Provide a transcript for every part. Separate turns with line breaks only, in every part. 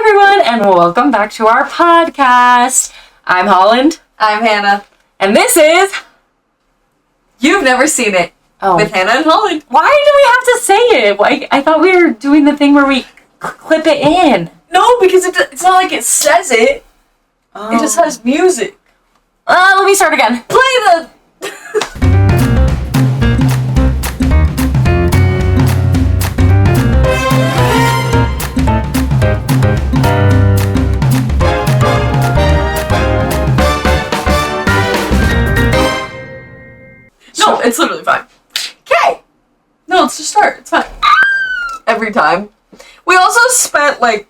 everyone, and welcome back to our podcast. I'm Holland.
I'm Hannah.
And this is...
You've never seen it with Hannah and Holland.
Why do we have to say it? I thought we were doing the thing where we clip it in.
No, because it's not like it says it. Oh. It just has music.
Let me start again.
Play the... No, it's literally fine. Okay. No, let's just start. It's fine. Every time. We also spent like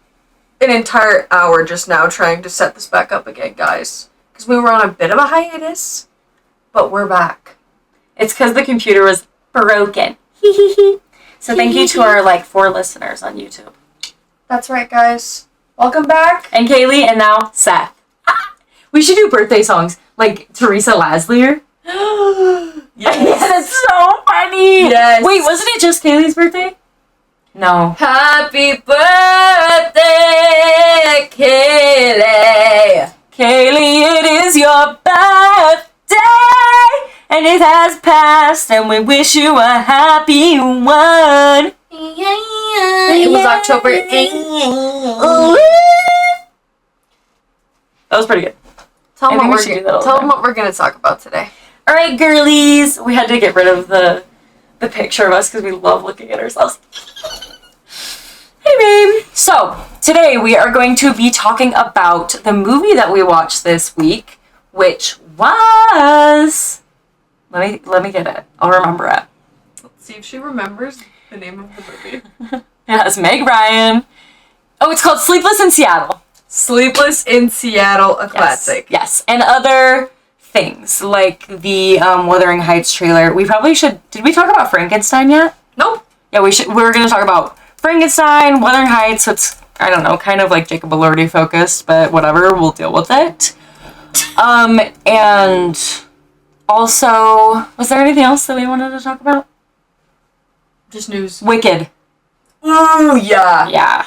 an entire hour just now trying to set this back up again, guys. Because we were on a bit of a hiatus, but we're back.
It's because the computer was broken. So thank you to our 4 listeners on YouTube.
That's right, guys. Welcome back.
And Kaylee, and now Seth. We should do birthday songs like Teresa Laslier.
Yes.
That's so funny.
Yes.
Wait, wasn't it just Kaylee's birthday? No.
Happy birthday, Kaylee.
Kaylee, it is your birthday, and it has passed, and we wish you a happy one.
It was October 8th. That was pretty good. Tell them what we're going to talk about today.
All right, girlies. We had to get rid of the picture of us because we love looking at ourselves. Hey, babe. So, today we are going to be talking about the movie that we watched this week, which was... Let me get it. I'll remember it.
Let's see if she remembers the name of the movie.
It has Meg Ryan. Oh, it's called Sleepless in Seattle.
Sleepless in Seattle, a classic.
Yes, and other things, like the Wuthering Heights trailer. We probably should... Did we talk about Frankenstein yet?
Nope.
Yeah, we should. We're going to talk about Frankenstein, Wuthering Heights. So it's, I don't know, kind of like Jacob Elordi focused, but whatever, we'll deal with it. And also, was there anything else that we wanted to talk about?
Just news.
Wicked.
Ooh, yeah.
Yeah.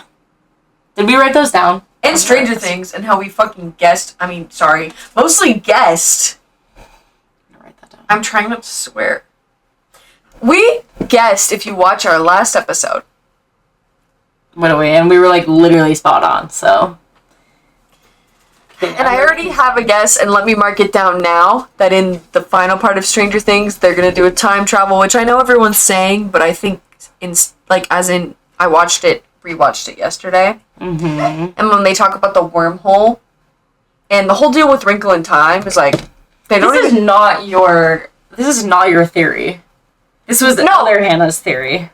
Did we write those down?
And Stranger Things, and how we fucking mostly guessed.
I'm gonna write that down.
I'm trying not to swear. We guessed, if you watch our last episode.
What are we? And we were literally spot on, so.
And I already have a guess, and let me mark it down now, that in the final part of Stranger Things, they're gonna do a time travel, which I know everyone's saying, but I think I rewatched it yesterday.
Mm-hmm.
And when they talk about the wormhole, and the whole deal with Wrinkle in Time is
This is not your theory. This was other Hannah's theory.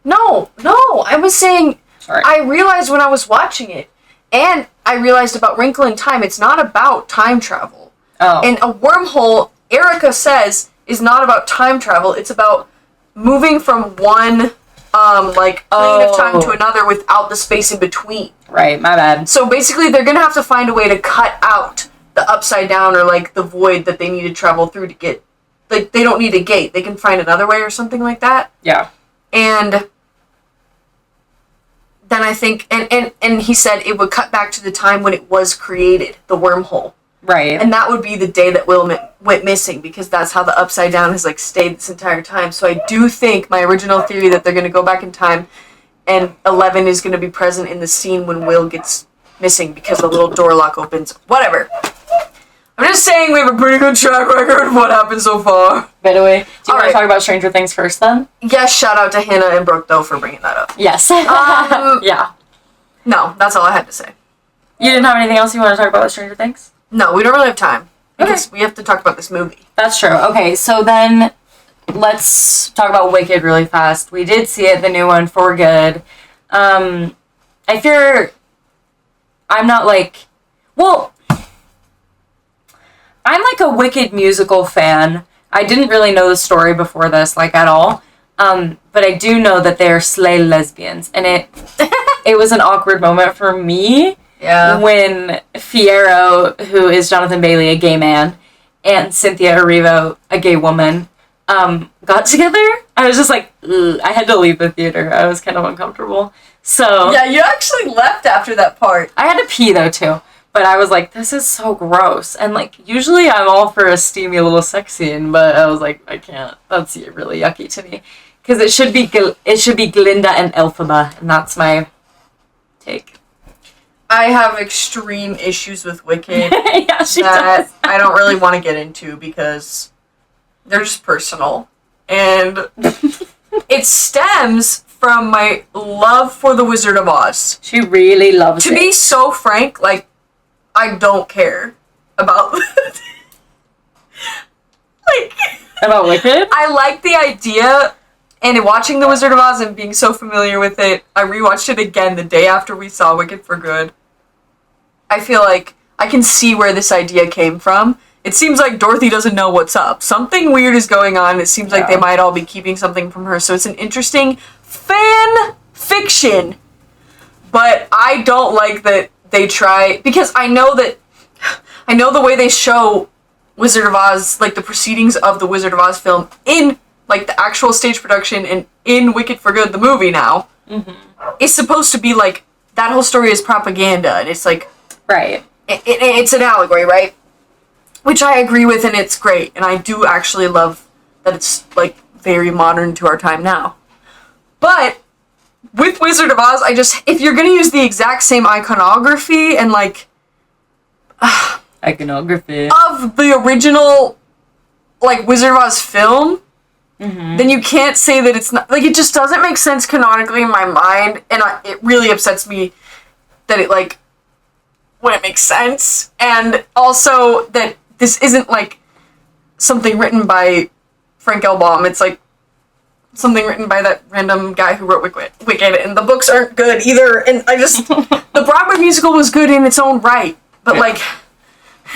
No, I was saying,
Sorry.
I realized when I was watching it, and I realized about Wrinkle in Time, it's not about time travel.
Oh.
And a wormhole, Erica says, is not about time travel, it's about moving from one plane of time to another without the space in between.
Right, my bad.
So basically they're gonna have to find a way to cut out the upside down or the void that they need to travel through to get, they don't need a gate, they can find another way or something like that.
Yeah.
And then I think, and he said it would cut back to the time when it was created, the wormhole.
Right.
And that would be the day that Will went missing, because that's how the Upside Down has stayed this entire time. So I do think my original theory that they're going to go back in time and 11 is going to be present in the scene when Will gets missing because the little door lock opens. Whatever. I'm just saying we have a pretty good track record of what happened so far.
By the way, do you want to talk about Stranger Things first then?
Yes, shout out to Hannah and Brooke though for bringing that up.
Yes. Yeah.
No, that's all I had to say.
You didn't have anything else you want to talk about with Stranger Things?
No, we don't really have time. Because we have to talk about this movie.
That's true. Okay, so then let's talk about Wicked really fast. We did see it, the new one, for good. I fear I'm not I'm a Wicked musical fan. I didn't really know the story before this, at all. But I do know that they're slay lesbians. And it was an awkward moment for me.
Yeah.
When Fiyero, who is Jonathan Bailey, a gay man, and Cynthia Erivo, a gay woman, got together, I was just ugh. I had to leave the theater. I was kind of uncomfortable. So
Yeah, you actually left after that part.
I had to pee though too. But I was like, this is so gross. And like, usually I'm all for a steamy little sex scene, but I was like, I can't. That's really yucky to me. Because it should be Glinda and Elphaba, and that's my take.
I have extreme issues with Wicked
Yeah, she
that
does.
I don't really want to get into because they're just personal. And it stems from my love for The Wizard of Oz.
She really loves
To
it.
be so frank, like, I don't care about like
About Wicked?
I like the idea, and watching The Wizard of Oz and being so familiar with it, I rewatched it again the day after we saw Wicked for Good. I feel like I can see where this idea came from. It seems like Dorothy doesn't know what's up. Something weird is going on. It seems like they might all be keeping something from her, so it's an interesting fan fiction. But I don't like that they try, because I know the way they show Wizard of Oz, like the proceedings of the Wizard of Oz film in like the actual stage production and in Wicked for Good, the movie now, is supposed to be like, that whole story is propaganda, and it's like,
Right.
it's an allegory, right? Which I agree with, and it's great, and I do actually love that it's like very modern to our time now. But with Wizard of Oz, if you're gonna use the exact same iconography and like
Iconography.
of the original like Wizard of Oz film, then you can't say that it's not, like, it just doesn't make sense canonically in my mind, and it really upsets me that it like wouldn't make sense, and also that this isn't like something written by Frank L. Baum. It's like something written by that random guy who wrote Wicked, and the books aren't good either, and the Broadway musical was good in its own right, but like,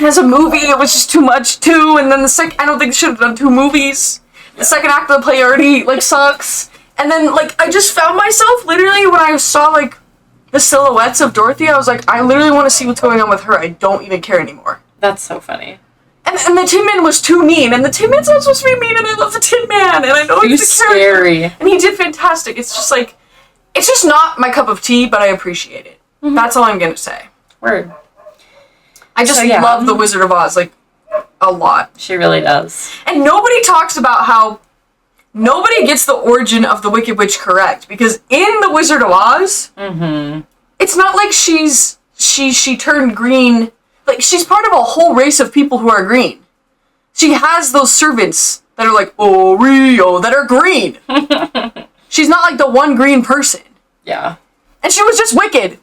as a movie, it was just too much too, and then I don't think they should have done 2 movies. The second act of the play already, like, sucks, and then, like, I just found myself, literally, when I saw, like, the silhouettes of Dorothy, I was like, I literally want to see what's going on with her. I don't even care anymore.
That's so funny.
And the Tin Man was too mean, and the Tin Man's not supposed to be mean, and I love the Tin Man, and I know
He's
he's a character,
scary.
and he did fantastic. It's just like, it's just not my cup of tea, but I appreciate it. That's all I'm gonna say.
Word.
I just love The Wizard of Oz, like, a lot.
She really does.
And nobody talks about how nobody gets the origin of the Wicked Witch correct, because in The Wizard of Oz, it's not like she turned green. Like, she's part of a whole race of people who are green. She has those servants that are like, Oreo, that are green. She's not like the one green person.
Yeah.
And she was just wicked.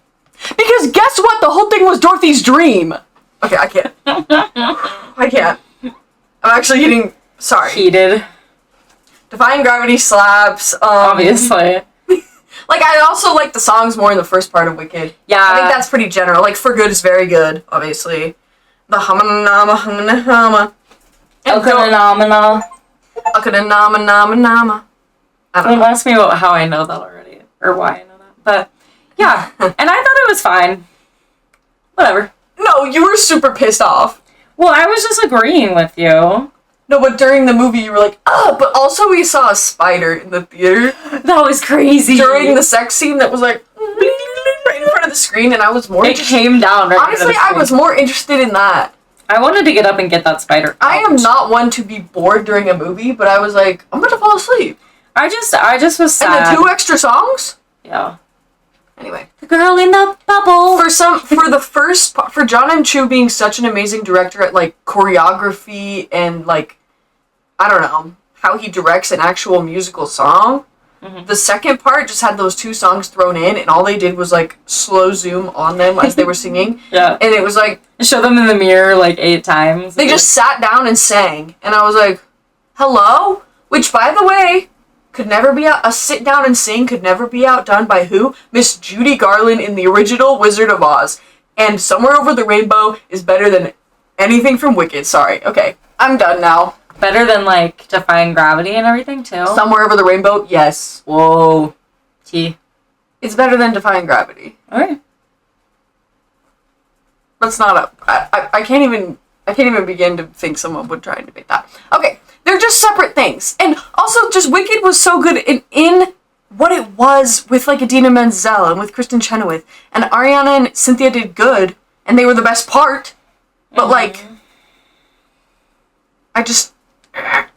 Because guess what? The whole thing was Dorothy's dream. Okay, I can't. I can't. I'm actually getting, sorry.
Heated.
Defying Gravity slaps.
Obviously.
Like, I also like the songs more in the first part of Wicked.
Yeah.
I think that's pretty general. Like, For Good is very good, obviously. The Humma-Nama, Humma-Nama.
Okanamana.
Nama. I don't
Don't
know.
ask me about how I know that already. Or why I know that. But, yeah. And I thought it was fine. Whatever.
No, you were super pissed off.
Well, I was just agreeing with you.
No, but during the movie you were like, oh, but also we saw a spider in the theater.
That was crazy.
During the sex scene that was like, right in front of the screen, and I was more
It came down right
honestly, I was more interested in that.
I wanted to get up and get that spider out.
I am not one to be bored during a movie, but I was like, I'm about to fall asleep.
I just was sad.
And the 2 extra songs?
Yeah.
Anyway.
The girl in the bubble.
For John M. Chu being such an amazing director at, like, choreography and, like, I don't know, how he directs an actual musical song, the second part just had those 2 songs thrown in, and all they did was, like, slow zoom on them as they were singing.
Yeah.
And it was like,
Show them in the mirror like 8 times.
they just sat down and sang, and I was like, hello? Which, by the way, could never be a sit down and sing could never be outdone by who? Miss Judy Garland in the original Wizard of Oz. And Somewhere Over the Rainbow is better than anything from Wicked. Sorry. Okay. I'm done now.
Better than, like, Defying Gravity and everything, too?
Somewhere Over the Rainbow? Yes.
Whoa. T.
It's better than Defying Gravity.
Alright.
That's not I can't even begin to think someone would try and debate that. Okay. They're just separate things. And also, just Wicked was so good in what it was with, like, Idina Menzel and with Kristen Chenoweth. And Ariana and Cynthia did good, and they were the best part. But, like, I just...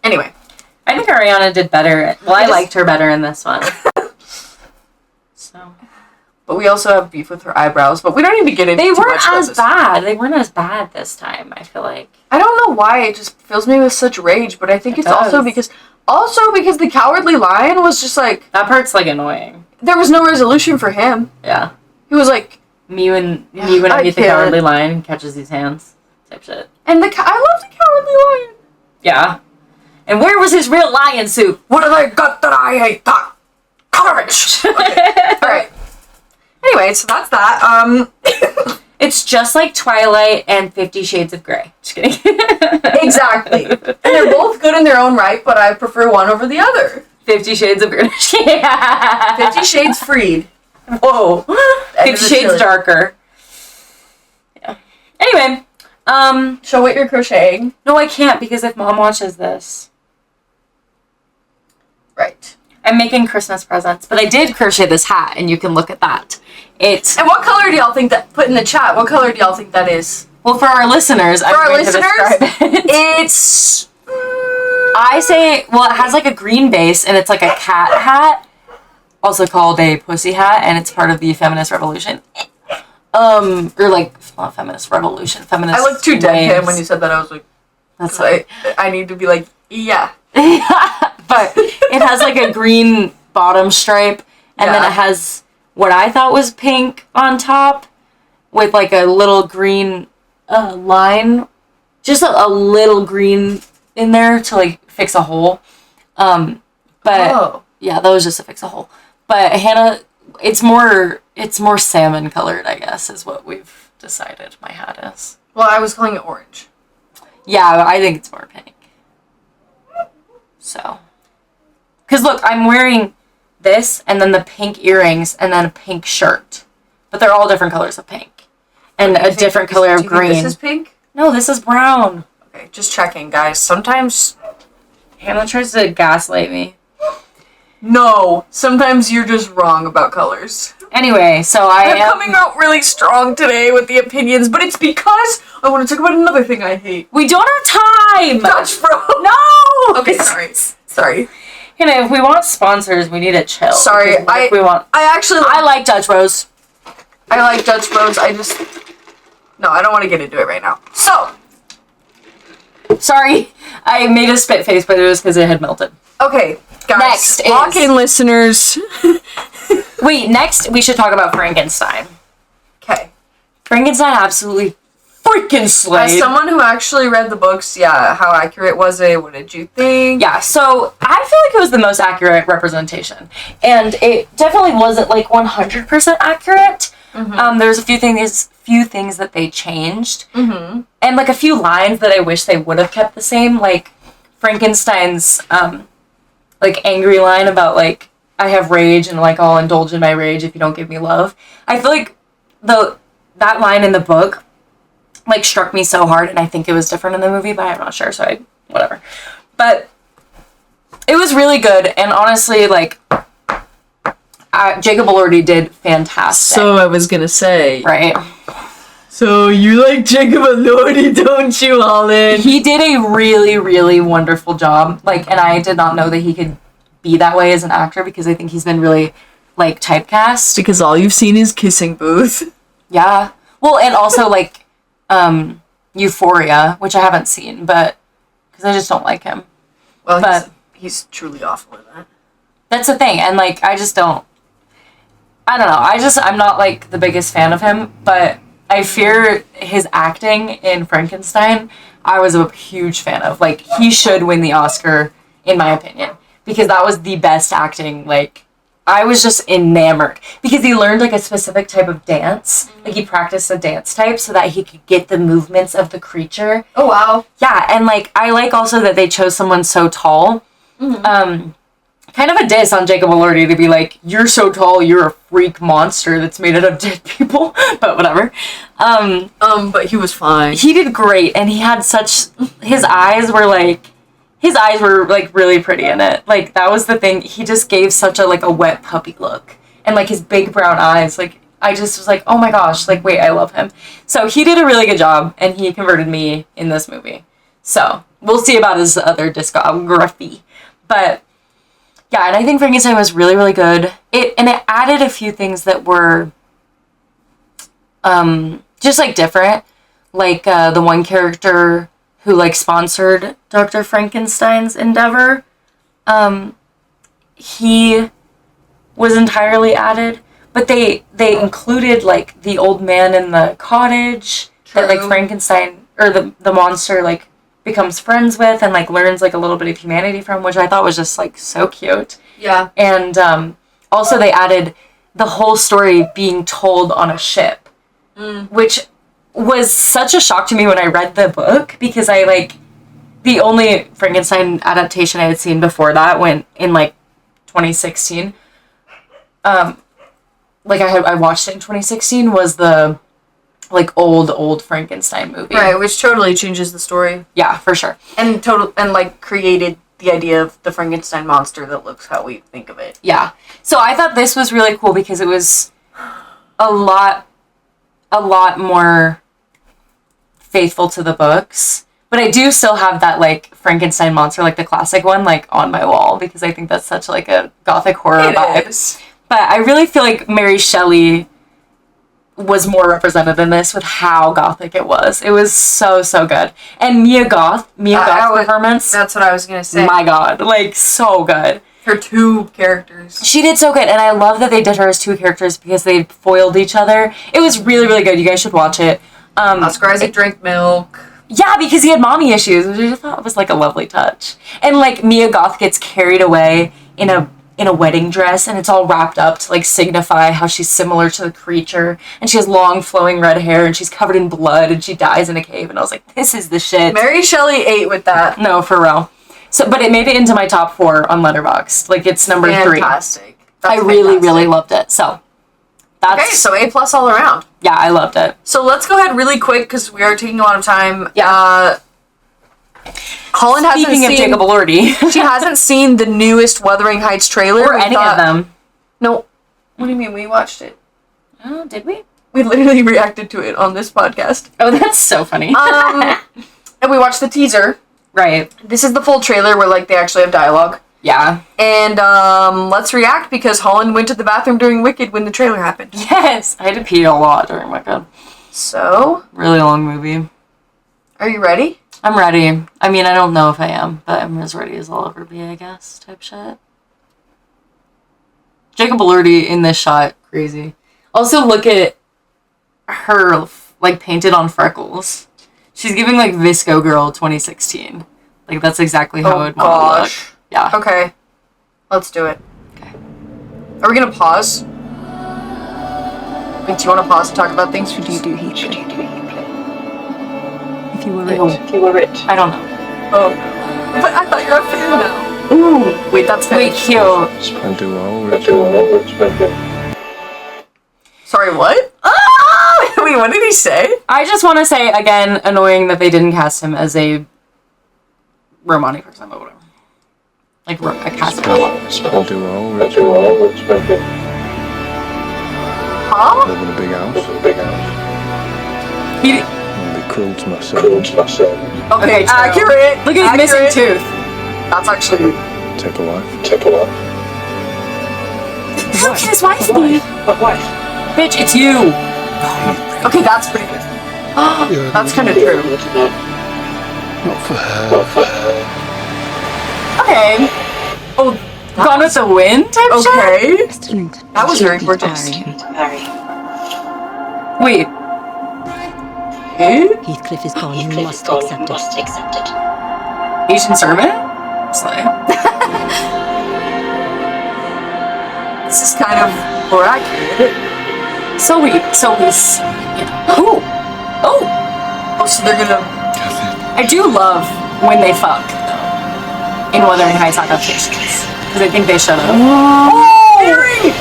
Anyway.
I think Ariana did better. Well, I liked her better in this one. So...
But we also have beef with her eyebrows, but we don't need to get into too much about this.
They weren't as bad. They weren't as bad this time, I feel like.
I don't know why it just fills me with such rage, but I think it's also because the Cowardly Lion was just like...
That part's, like, annoying.
There was no resolution for him.
Yeah.
He was like...
Me when I meet the Cowardly Lion and catches these hands. Type shit.
And I love the Cowardly Lion.
Yeah. And where was his real lion suit?
What have I got that I hate that? Courage! Okay. Alright. Anyway, so that's that.
It's just like Twilight and 50 Shades of Grey. Just kidding.
Exactly. And they're both good in their own right, but I prefer one over the other.
50 Shades of Grey.
50 Shades Freed.
Whoa. 50 Shades Darker. Yeah. Anyway,
show what you're crocheting.
No, I can't because if Mom watches this.
Right.
I'm making Christmas presents, but I did crochet this hat, and you can look at that.
And what color do y'all think that? Put in the chat. What color do y'all think that is?
Well, for our listeners,
it's.
I say, well, it has like a green base, and it's like a cat hat, also called a pussy hat, and it's part of the feminist revolution. Or like not feminist revolution, feminist.
I looked too deadpan when you said that. I was like, that's I need to be like, yeah.
But it has like a green bottom stripe, and then it has what I thought was pink on top with like a little green line, just a little green in there to like fix a hole. Yeah, that was just to fix a hole. But Hannah, it's more salmon colored, I guess, is what we've decided my hat is.
Well, I was calling it orange.
Yeah, I think it's more pink. So, because look, I'm wearing this, and then the pink earrings, and then a pink shirt. But they're all different colors of pink. And a different color of green.
This is pink?
No, this is brown.
Okay, just checking, guys. Sometimes
Hannah tries to gaslight me.
No, sometimes you're just wrong about colors.
Anyway, so
I'm coming out really strong today with the opinions, but it's because I want to talk about another thing I hate.
We don't have time!
Dutch Bro!
No!
Okay, sorry.
Hannah, if we want sponsors, we need to chill.
Sorry, I like
Dutch Bros.
I like Dutch Bros. No, I don't want to get into it right now. So!
Sorry, I made a spit face, but it was because it had melted.
Okay, guys. Lock in, listeners.
Wait, next we should talk about Frankenstein.
Okay.
Frankenstein absolutely freaking slayed.
As someone who actually read the books, how accurate was it? What did you think?
Yeah, so I feel like it was the most accurate representation. And it definitely wasn't like 100% accurate. Mm-hmm. There's a few things that they changed. Mm-hmm. And like a few lines that I wish they would have kept the same, like Frankenstein's like angry line about like I have rage and like I'll indulge in my rage if you don't give me love. I feel like that line in the book like struck me so hard, and I think it was different in the movie, but I'm not sure, so whatever. But it was really good, and honestly, like Jacob Elordi did fantastic.
So I was gonna say,
right?
So you like Jacob Elordi, don't you, Holland?
He did a really, really wonderful job. Like, and I did not know that he could be that way as an actor because I think he's been really like typecast.
Because all you've seen is Kissing Booth.
Yeah. Well, and also like Euphoria, which I haven't seen, but because I just don't like him.
Well, he's truly awful in that.
That's the thing, and like I don't know. I'm not like the biggest fan of him, but I fear his acting in Frankenstein. I was a huge fan of. Like, he should win the Oscar, in my opinion, because that was the best acting. Like, I was just enamored because he learned like a specific type of dance. Mm-hmm. Like, he practiced a dance type so that he could get the movements of the creature.
Oh, wow.
Yeah, and like I like also that they chose someone so tall. Mm-hmm. Kind of a diss on Jacob Elordi to be like, you're so tall, you're a freak monster that's made out of dead people, but whatever.
But he was fine.
He did great, and he had his eyes were like, his eyes were, like, really pretty in it. Like, that was the thing. He just gave such a, like, a wet puppy look. And, like, his big brown eyes. Like, I just was like, oh my gosh. Like, wait, I love him. So he did a really good job, and he converted me in this movie. So, we'll see about his other discography. But, yeah, and I think Frankenstein was really, really good. It added a few things that were just, like, different. Like, the one character who, like, sponsored Dr. Frankenstein's endeavor, he was entirely added. But they included, like, the old man in the cottage that, like, Frankenstein, or the monster, like, becomes friends with and, like, learns, like, a little bit of humanity from, which I thought was just, like, so cute.
Yeah.
And also they added the whole story being told on a ship, which was such a shock to me when I read the book, because I, like, the only Frankenstein adaptation I had seen before that went in, like, 2016. Like, I watched it in 2016 was the, like, old Frankenstein movie.
Right, which totally changes the story.
Yeah, for sure.
And like, created the idea of the Frankenstein monster that looks how we think of it.
Yeah. So I thought this was really cool because it was a lot more faithful to the books. But I do still have that, like, Frankenstein monster, like the classic one, like, on my wall, because I think that's such, like, a gothic horror vibe.
Is.
But I really feel like Mary Shelley was more represented in this with how gothic it was. It was so, so good. And Mia Goth's performance.
That's what I was gonna say.
My God, like, so good.
Her two characters.
She did so good, and I love that they did her as two characters because they foiled each other. It was really, really good. You guys should watch it.
Oscar Isaac drank milk.
Yeah, because he had mommy issues, which I just thought was, like, a lovely touch. And, like, Mia Goth gets carried away in a wedding dress, and it's all wrapped up to, like, signify how she's similar to the creature. And she has long, flowing red hair, and she's covered in blood, and she dies in a cave. And I was like, this is the shit.
Mary Shelley ate with that.
No, for real. So, but it made it into my top 4 on Letterboxd. Like, it's number 3.
Fantastic.
I really, really loved it. So, that's...
Okay, so A+ all around.
Yeah, I loved it.
So let's go ahead really quick, because we are taking a lot of time.
Yeah.
Holland hasn't seen...
Speaking of Jacob Elordi.
She hasn't seen the newest Wuthering Heights trailer.
Or any of them.
No. What do you mean? We watched it.
Oh, did we?
We literally reacted to it on this podcast.
Oh, that's so funny.
And we watched the teaser.
Right.
This is the full trailer where, like, they actually have dialogue.
Yeah.
And let's react, because Holland went to the bathroom during Wicked when the trailer happened.
Yes. I had to pee a lot during Wicked.
So...
Really long movie.
Are you ready?
I'm ready. I mean, I don't know if I am, but I'm as ready as I'll ever be, I guess, type shit. Jacob Elordi in this shot, crazy. Also, look at her, like, painted on freckles. She's giving, like, Visco Girl 2016. Like, that's exactly how I'd want to look. Yeah.
Okay. Let's do it.
Okay.
Are we gonna pause? Wait, do you want to pause to talk about things?
Would you do Heathcliff? If you were rich.
I don't know.
Oh. But I thought you were a fan now. Ooh. Wait, that's
Wait, cute.
Spend it all, Richard.
Sorry, what? Ah! Wait, what did he say?
I just want to say, again, annoying that they didn't cast him as a Romani person, but whatever. Like, a cast Romani.
Spend it all, Richard.
Huh?
Live in a big house.
He,
I'll be cruel to myself.
Okay,
true.
accurate.
Look at his missing tooth.
That's actually...
Take a wife.
Look at his wife, Steve. Bitch, it's you.
Okay, that's pretty good. That's kind of true.
Not for her.
Okay. Oh,
Gone with the Wind type shit?
okay. That was very gorgeous.
Wait,
Heathcliff is gone. You must accept it.
Asian servant? Slay.
This is kind of more accurate.
So he's... Oh!
Oh, so they're gonna...
I do love when they fuck, though, in Wuthering Heights adaptations. Because I think they should have.
Mary!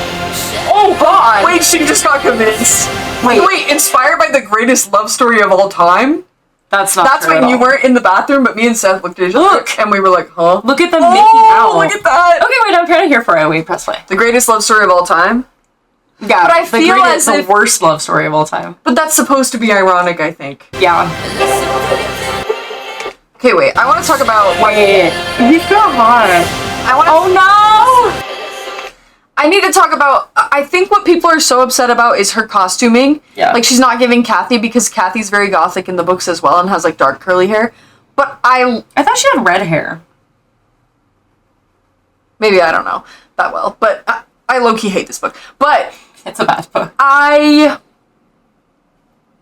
Oh, God!
Wait, she just got convinced.
Wait.
Inspired by the greatest love story of all time?
That's not
That's
true
when
at
you
all.
weren't in the bathroom, but me and Seth looked at each other,
Look.
and we were like, huh?
Look at them making out.
Look at that!
Okay, wait, I'm trying to hear for it. Wait, press play.
The greatest love story of all time?
Yeah,
But I
the
feel
greatest,
as
the
if-
worst love story of all time.
But that's supposed to be ironic, I think.
Yeah.
Okay, wait, I want to talk about...
Wait, he's so hot.
I want to...
Oh no!
I need to talk about... I think what people are so upset about is her costuming.
Yeah.
Like, she's not giving Kathy because Kathy's very gothic in the books as well and has, like, dark curly hair. But
I thought she had red hair.
maybe I don't know that well. But I low-key hate this book. But
It's a bad book.
I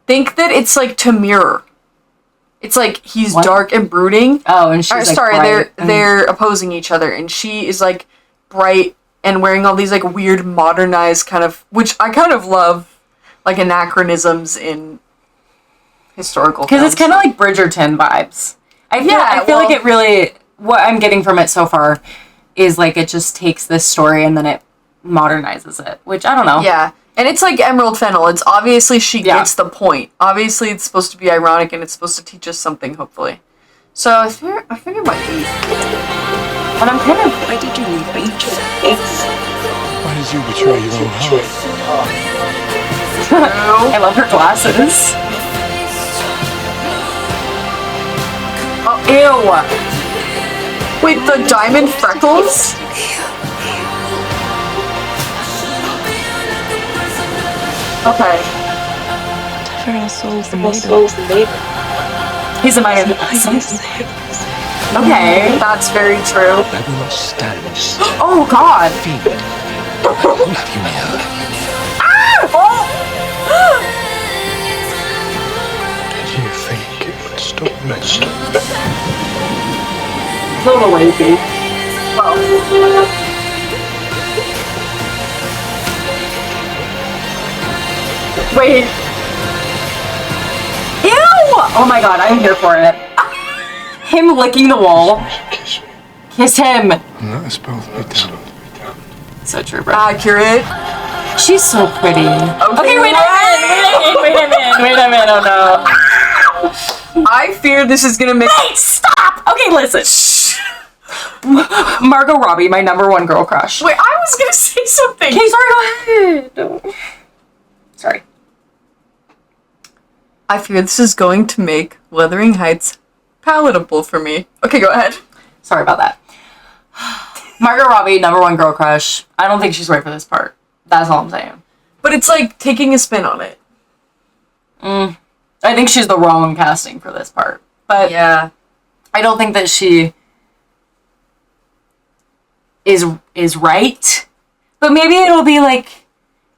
think that it's, like, to mirror. It's like he's
What?
dark and brooding.
Oh, and she's like
sorry,
bright and-
they're opposing each other, and she is like bright and wearing all these like weird modernized kind of, which I kind of love, like anachronisms in historical.
Because it's
films.
kind of like Bridgerton vibes. I feel
well-
like it really, what I'm getting from it so far is like it just takes this story and then it modernizes it, which I don't know.
Yeah, and it's like Emerald Fennel. It's obviously she
Yeah.
gets the point. Obviously, it's supposed to be ironic and it's supposed to teach us something. Hopefully, so I think it might be.
But I'm kind of,
Why did you leave me?
Why did you betray your own heart?
I love her glasses. Oh, ew.
Wait, the diamond freckles? Okay.
For our souls, the maiden.
He's a minor. Okay.
That's very true.
I will not stand still.
Oh, God.
Fiend. I will have you near. Did you think it would stop me?
A little lazy. Wait. Ew! Oh my god, I'm here for it. Him licking the wall.
Kiss me.
Kiss him.
And let us both be done.
So true, bro.
Accurate.
She's so pretty. Okay, wait a minute, oh no.
I fear this is gonna make.
Wait, stop! Okay, listen. Margot Robbie, my #1 girl crush.
Wait, I was gonna say something.
Okay, sorry, go ahead. Sorry.
I fear this is going to make Wuthering Heights palatable for me. Okay, go ahead.
Sorry about that. Margot Robbie, #1 girl crush. I don't think she's right for this part. That's all I'm saying.
But it's like taking a spin on it.
I think she's the wrong casting for this part. But
Yeah.
I don't think that she is right. But maybe it'll be like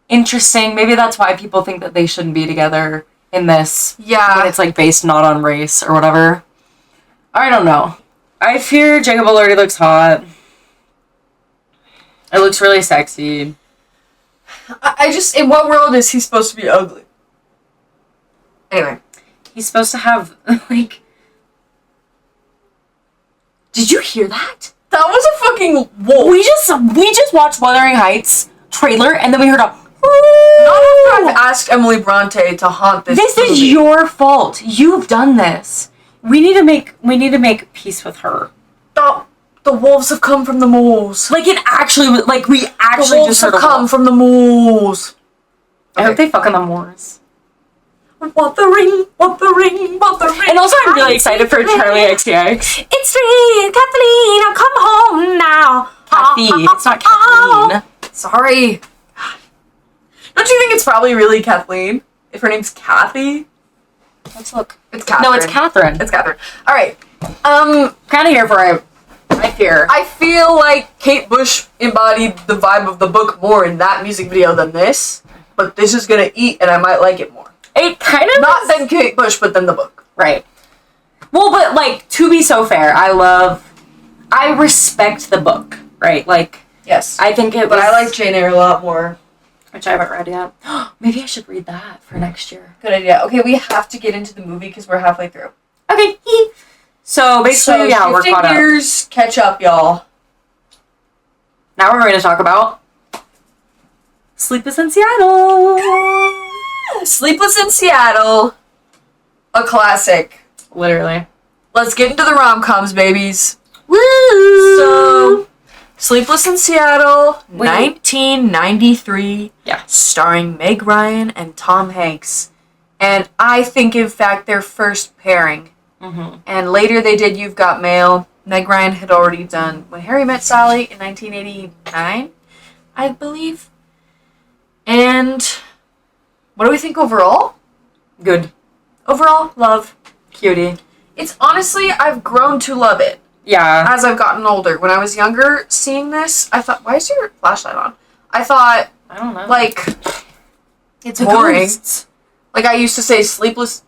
interesting. Maybe that's why people think that they shouldn't be together in this.
Yeah.
When it's like based not on race or whatever. I don't know. I fear Jacob Elordi looks hot. It looks really sexy.
I just, in what world is he supposed to be ugly? Anyway.
He's supposed to have like. Did you hear that?
That was a fucking wolf.
We just watched Wuthering Heights trailer and then we heard a.
Not after I've asked Emily Bronte to haunt this
This
movie.
is your fault. You've done this. We need to make peace with her.
The wolves have come from the moors.
Like it actually, like we
The
actually
wolves
just
have
heard a
come
wolf.
from the moors.
I hope they fuck on the moors.
Wuthering.
And also, I'm really excited for Charlie XCX.
It's me, Kathleen. I'll come home now.
Kathy, it's not Kathleen.
Sorry. Don't you think it's probably really Kathleen? If her name's Kathy?
Let's look.
It's Catherine.
No, it's Catherine.
It's Catherine. Alright.
Kind of here for it. I fear.
I feel like Kate Bush embodied the vibe of the book more in that music video than this. But this is gonna eat and I might like it more.
It kind of
Not than Kate Bush, but than the book.
Right. Well, but like to be so fair, I respect the book. Right. Like
Yes.
I think it was.
But I like Jane Eyre a lot more.
Which I haven't read yet. Maybe I should read that for next year.
Good idea. Okay, we have to get into the movie because we're halfway through.
Okay. So basically, yeah, we're
shifting
caught up.
gears, catch up, y'all.
Now we're going to talk about Sleepless in Seattle.
Sleepless in Seattle. A classic.
Literally.
Let's get into the rom-coms, babies.
Woo!
So, Sleepless in Seattle, 1993.
Yeah.
Starring Meg Ryan and Tom Hanks. And I think, in fact, their first pairing.
Mm-hmm.
And later they did You've Got Mail. Meg Ryan had already done When Harry Met Sally in 1989, I believe. And what do we think overall?
Good.
Overall, love.
Cutie.
It's honestly, I've grown to love it
Yeah.
as I've gotten older. When I was younger, seeing this, I thought, why is your flashlight on? I thought,
I don't know.
like, it's
The
boring.
ghosts.
Like, I used to say Sleepless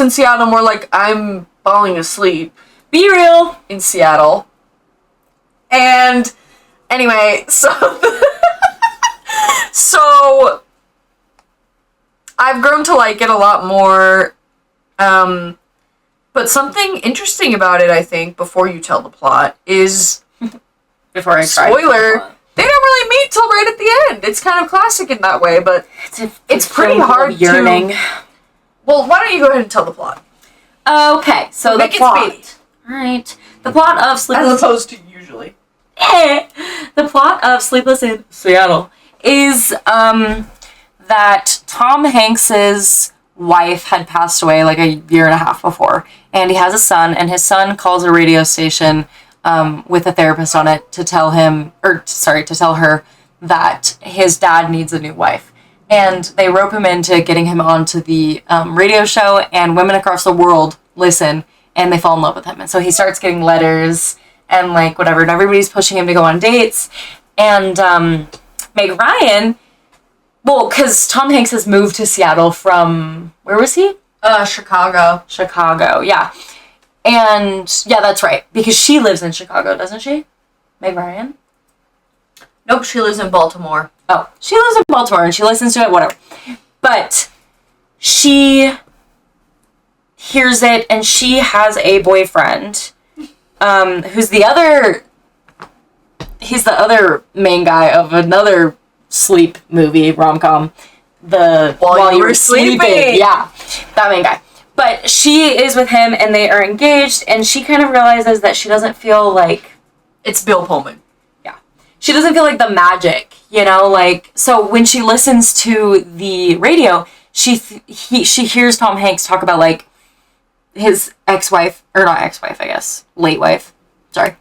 in Seattle, more like I'm falling asleep
Be real.
in Seattle. And anyway, so so I've grown to like it a lot more. But something interesting about it, I think, before you tell the plot, is
Before I cried.
spoiler. They don't really meet till right at the end. It's kind of classic in that way, but it's pretty hard
yearning.
to. Well, why don't you go ahead and tell the plot?
Okay, so the
Make it
plot.
speedy.
Alright. The plot of Sleepless...
opposed to usually.
The plot of Sleepless in Seattle is that Tom Hanks's wife had passed away like a year and a half before, and he has a son, and his son calls a radio station with a therapist on it to tell her that his dad needs a new wife. And they rope him into getting him onto the radio show, and women across the world listen, and they fall in love with him. And so he starts getting letters and like whatever, and everybody's pushing him to go on dates. And Meg Ryan, well, because Tom Hanks has moved to Seattle from, where was he?
Chicago.
Chicago, yeah. And yeah, that's right, because she lives in Chicago, doesn't she? Meg Ryan?
Nope, she lives in Baltimore.
Oh, she lives in Baltimore and she listens to it, whatever. But she hears it and she has a boyfriend who's he's the other main guy of another sleep movie, rom-com. While You Were Sleeping. Yeah, that main guy. But she is with him and they are engaged, and she kind of realizes that she doesn't feel like...
It's Bill Pullman.
She doesn't feel like the magic, you know, like, so when she listens to the radio, she hears Tom Hanks talk about, like, his ex-wife, or not ex-wife, I guess, late wife, sorry,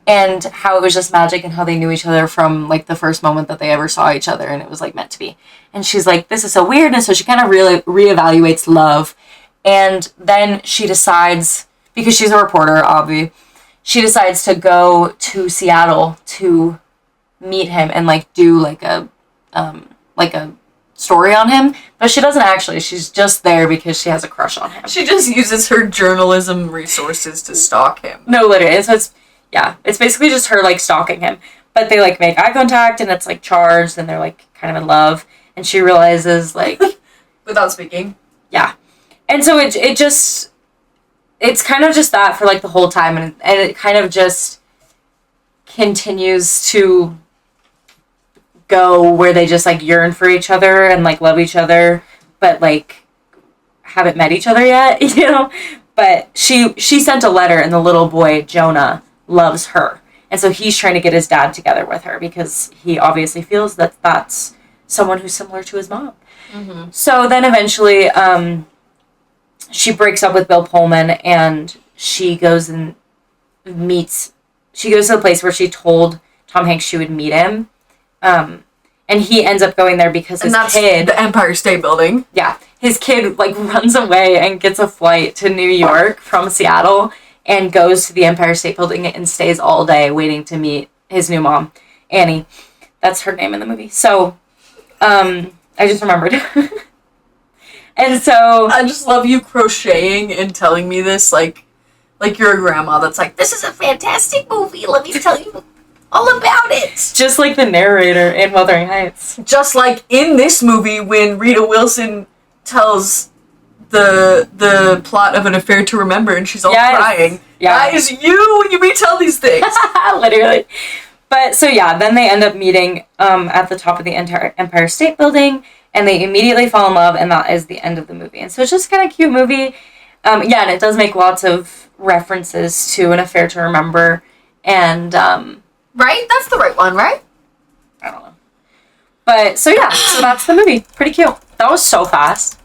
and how it was just magic and how they knew each other from, like, the first moment that they ever saw each other, and it was, like, meant to be. And she's like, this is so weird, and so she kind of really reevaluates love, and then she decides, because she's a reporter, obviously, she decides to go to Seattle to meet him and like do like a story on him, but she doesn't actually. She's just there because she has a crush on him.
She just uses her journalism resources to stalk him.
No, literally. So it's basically just her like stalking him. But they like make eye contact and it's like charged and they're like kind of in love, and she realizes like
without speaking.
Yeah, and so it just. It's kind of just that for, like, the whole time, and it kind of just continues to go where they just, like, yearn for each other and, like, love each other, but, like, haven't met each other yet, you know? But she sent a letter, and the little boy, Jonah, loves her. And so he's trying to get his dad together with her because he obviously feels that that's someone who's similar to his mom. Mm-hmm. So then eventually... she breaks up with Bill Pullman and she goes and she goes to the place where she told Tom Hanks she would meet him. And he ends up going there because his kid...
the Empire State Building.
Yeah. His kid, like, runs away and gets a flight to New York from Seattle and goes to the Empire State Building and stays all day waiting to meet his new mom, Annie. That's her name in the movie. So, I just remembered. And so...
I just love you crocheting and telling me this, like you're a grandma that's like, this is a fantastic movie, let me tell you all about it.
Just like the narrator in Wuthering Heights.
Just like in this movie when Rita Wilson tells the plot of An Affair to Remember and she's all crying.
Yeah.
That is you when you tell these things.
Literally. But, so yeah, then they end up meeting at the top of the Empire State Building. and they immediately fall in love, and that is the end of the movie. And so it's just kind of cute movie. Yeah, and it does make lots of references to An Affair to Remember, and
Right? That's the right one, right?
I don't know. But so yeah, so that's the movie. Pretty cute. That was so fast.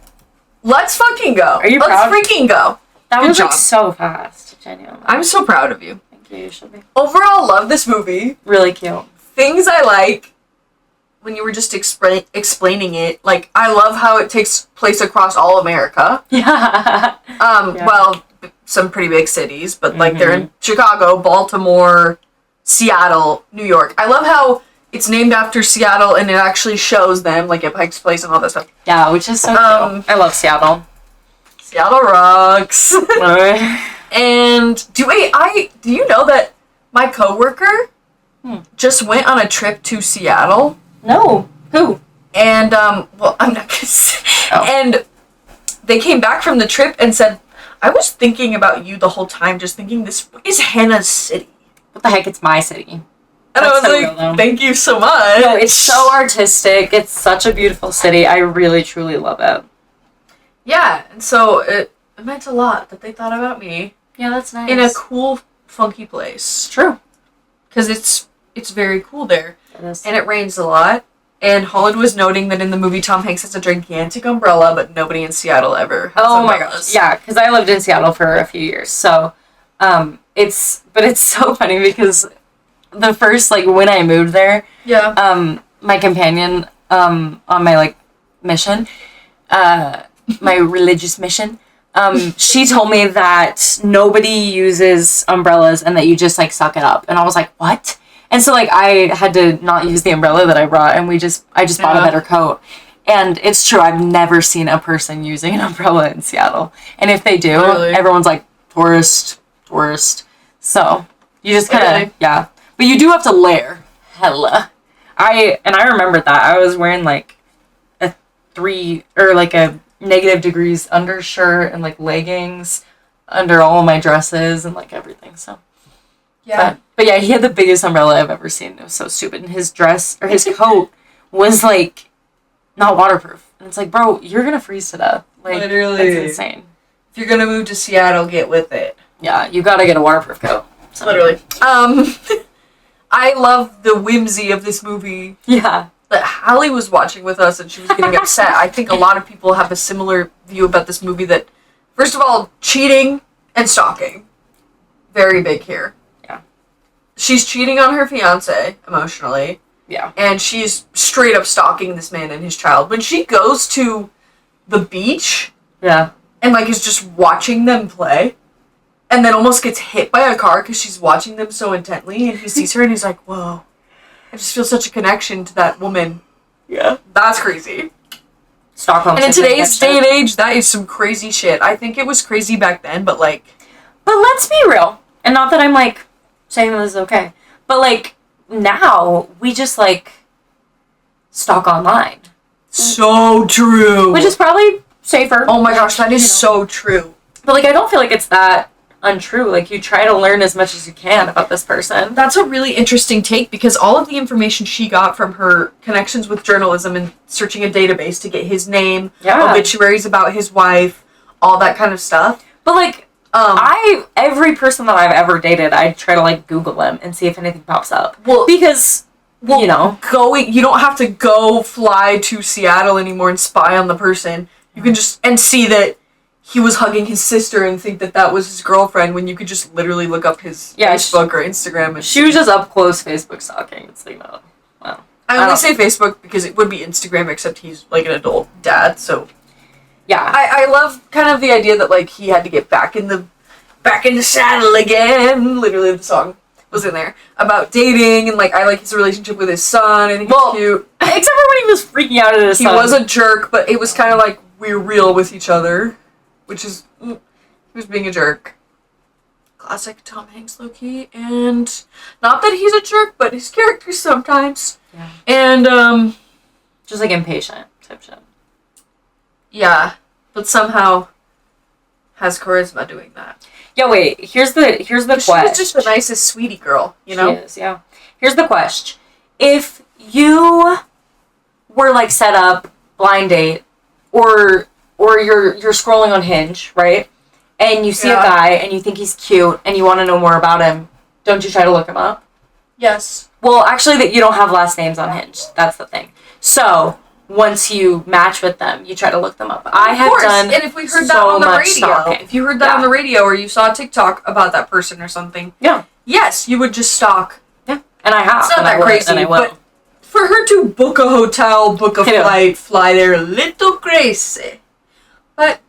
Let's fucking go.
Are you
Let's
proud?
freaking go.
That
Good
was like
job.
so fast. Genuinely.
I'm so proud of you.
Thank you. You should be.
Overall, love this movie.
Really cute.
Things I like when you were just explaining it. Like, I love how it takes place across all America.
Yeah. Yeah.
Well, some pretty big cities, but like they're in Chicago, Baltimore, Seattle, New York. I love how it's named after Seattle and it actually shows them, like at Pike's Place and all that stuff.
Yeah, which is so cute. I love Seattle.
Seattle rocks. And do you know that my coworker just went on a trip to Seattle?
No. Who?
And well, I'm not gonna say.
Oh.
And they came back from the trip and said, "I was thinking about you the whole time, just thinking this is Hannah's city."
What the heck? It's my city.
And
That's
I was
so
like,
real, though.
"Thank you so much."
No, it's so artistic. It's such a beautiful city. I really, truly love it.
Yeah, and so it meant a lot that they thought about me
Yeah, that's nice.
in a cool, funky place.
True.
Because it's very cool there.
It is.
And it rains a lot. And Holland was noting that in the movie Tom Hanks has a gigantic umbrella, but nobody in Seattle ever has
Oh my
umbrellas.
gosh. Yeah, because I lived in Seattle for a few years. So, it's so funny because the first, like, when I moved there,
Yeah.
my companion, on my, like, mission, my religious mission, she told me that nobody uses umbrellas and that you just, like, suck it up. And I was like, what? And so, like, I had to not use the umbrella that I brought, and I just bought a better coat. And it's true, I've never seen a person using an umbrella in Seattle. And if they do,
Really?
everyone's like, tourist. So, you just kind of,
Okay.
yeah. But you do have to layer. Hella. I remembered that. I was wearing, like, a negative degrees undershirt and, like, leggings under all my dresses and, like, everything, so.
Yeah.
But yeah, he had the biggest umbrella I've ever seen. It was so stupid. And his dress, or his coat, was, like, not waterproof. And it's like, bro, you're gonna freeze to death. Like,
Literally.
that's insane.
If you're gonna move to Seattle, get with it.
Yeah, you gotta get a waterproof coat. So.
Literally. I love the whimsy of this movie
Yeah.
that Hallie was watching with us and she was getting upset. I think a lot of people have a similar view about this movie that, first of all, cheating and stalking. Very big here.
Yeah.
She's cheating on her fiance emotionally.
Yeah.
And she's straight up stalking this man and his child. When she goes to the beach
Yeah.
and, like, is just watching them play, and then almost gets hit by a car because she's watching them so intently, and he sees her and he's like, whoa, I just feel such a connection to that woman.
Yeah.
That's crazy.
Stockholm.
And in
Syndrome,
today's
that
day and
shit.
age, that is some crazy shit. I think it was crazy back then, but, like...
But let's be real. And not that I'm, like, saying this is okay. But, like, now, we just, like, stalk online.
So true.
Which is probably safer.
Oh my gosh, that is so true.
But, like, I don't feel like it's that untrue. Like, you try to learn as much as you can about this person.
That's a really interesting take because all of the information she got from her connections with journalism and searching a database to get his name,
Yeah.
obituaries about his wife, all that kind of stuff.
But, like, every person that I've ever dated, I try to, like, Google them and see if anything pops up.
Well,
Because, you know.
you don't have to go fly to Seattle anymore and spy on the person. You can just, and see that he was hugging his sister and think that that was his girlfriend when you could just literally look up his
Yeah,
Facebook or Instagram. And
She was just up close Facebook stalking. It's like, no. Wow.
I
don't-
only say Facebook because it would be Instagram, except he's like an adult dad, so.
Yeah.
I love kind of the idea that, like, he had to get back in the saddle again. Literally, the song was in there about dating and, like, I like his relationship with his son. I think it's cute.
Except for when he was freaking out at his
He
son.
was a jerk, but it was kind of like we're real with each other, which is he was being a jerk. Classic Tom Hanks, low key, and not that he's a jerk, but his character sometimes.
Yeah.
And
Just, like, impatient type shit.
yeah, but somehow has charisma doing that.
Yeah, wait. Here's the
She was
question.
just the nicest sweetie girl, you know?
She is, yeah. Here's the question. If you were, like, set up blind date, or you're scrolling on Hinge, right? And you see a guy and you think he's cute and you want to know more about him, don't you try to look him up?
Yes.
Well, actually, that you don't have last names on Hinge. That's the thing. So once you match with them, you try to look them up. I have done,
and if we heard that
so
on the
much
radio,
stalking.
if you heard that on the radio, or you saw a TikTok about that person or something,
Yeah,
yes, you would just stalk.
yeah, and I have.
It's not
and I
that
will,
crazy,
and I will.
but for her to book a hotel, book a
Yeah.
flight, fly there, a little crazy. But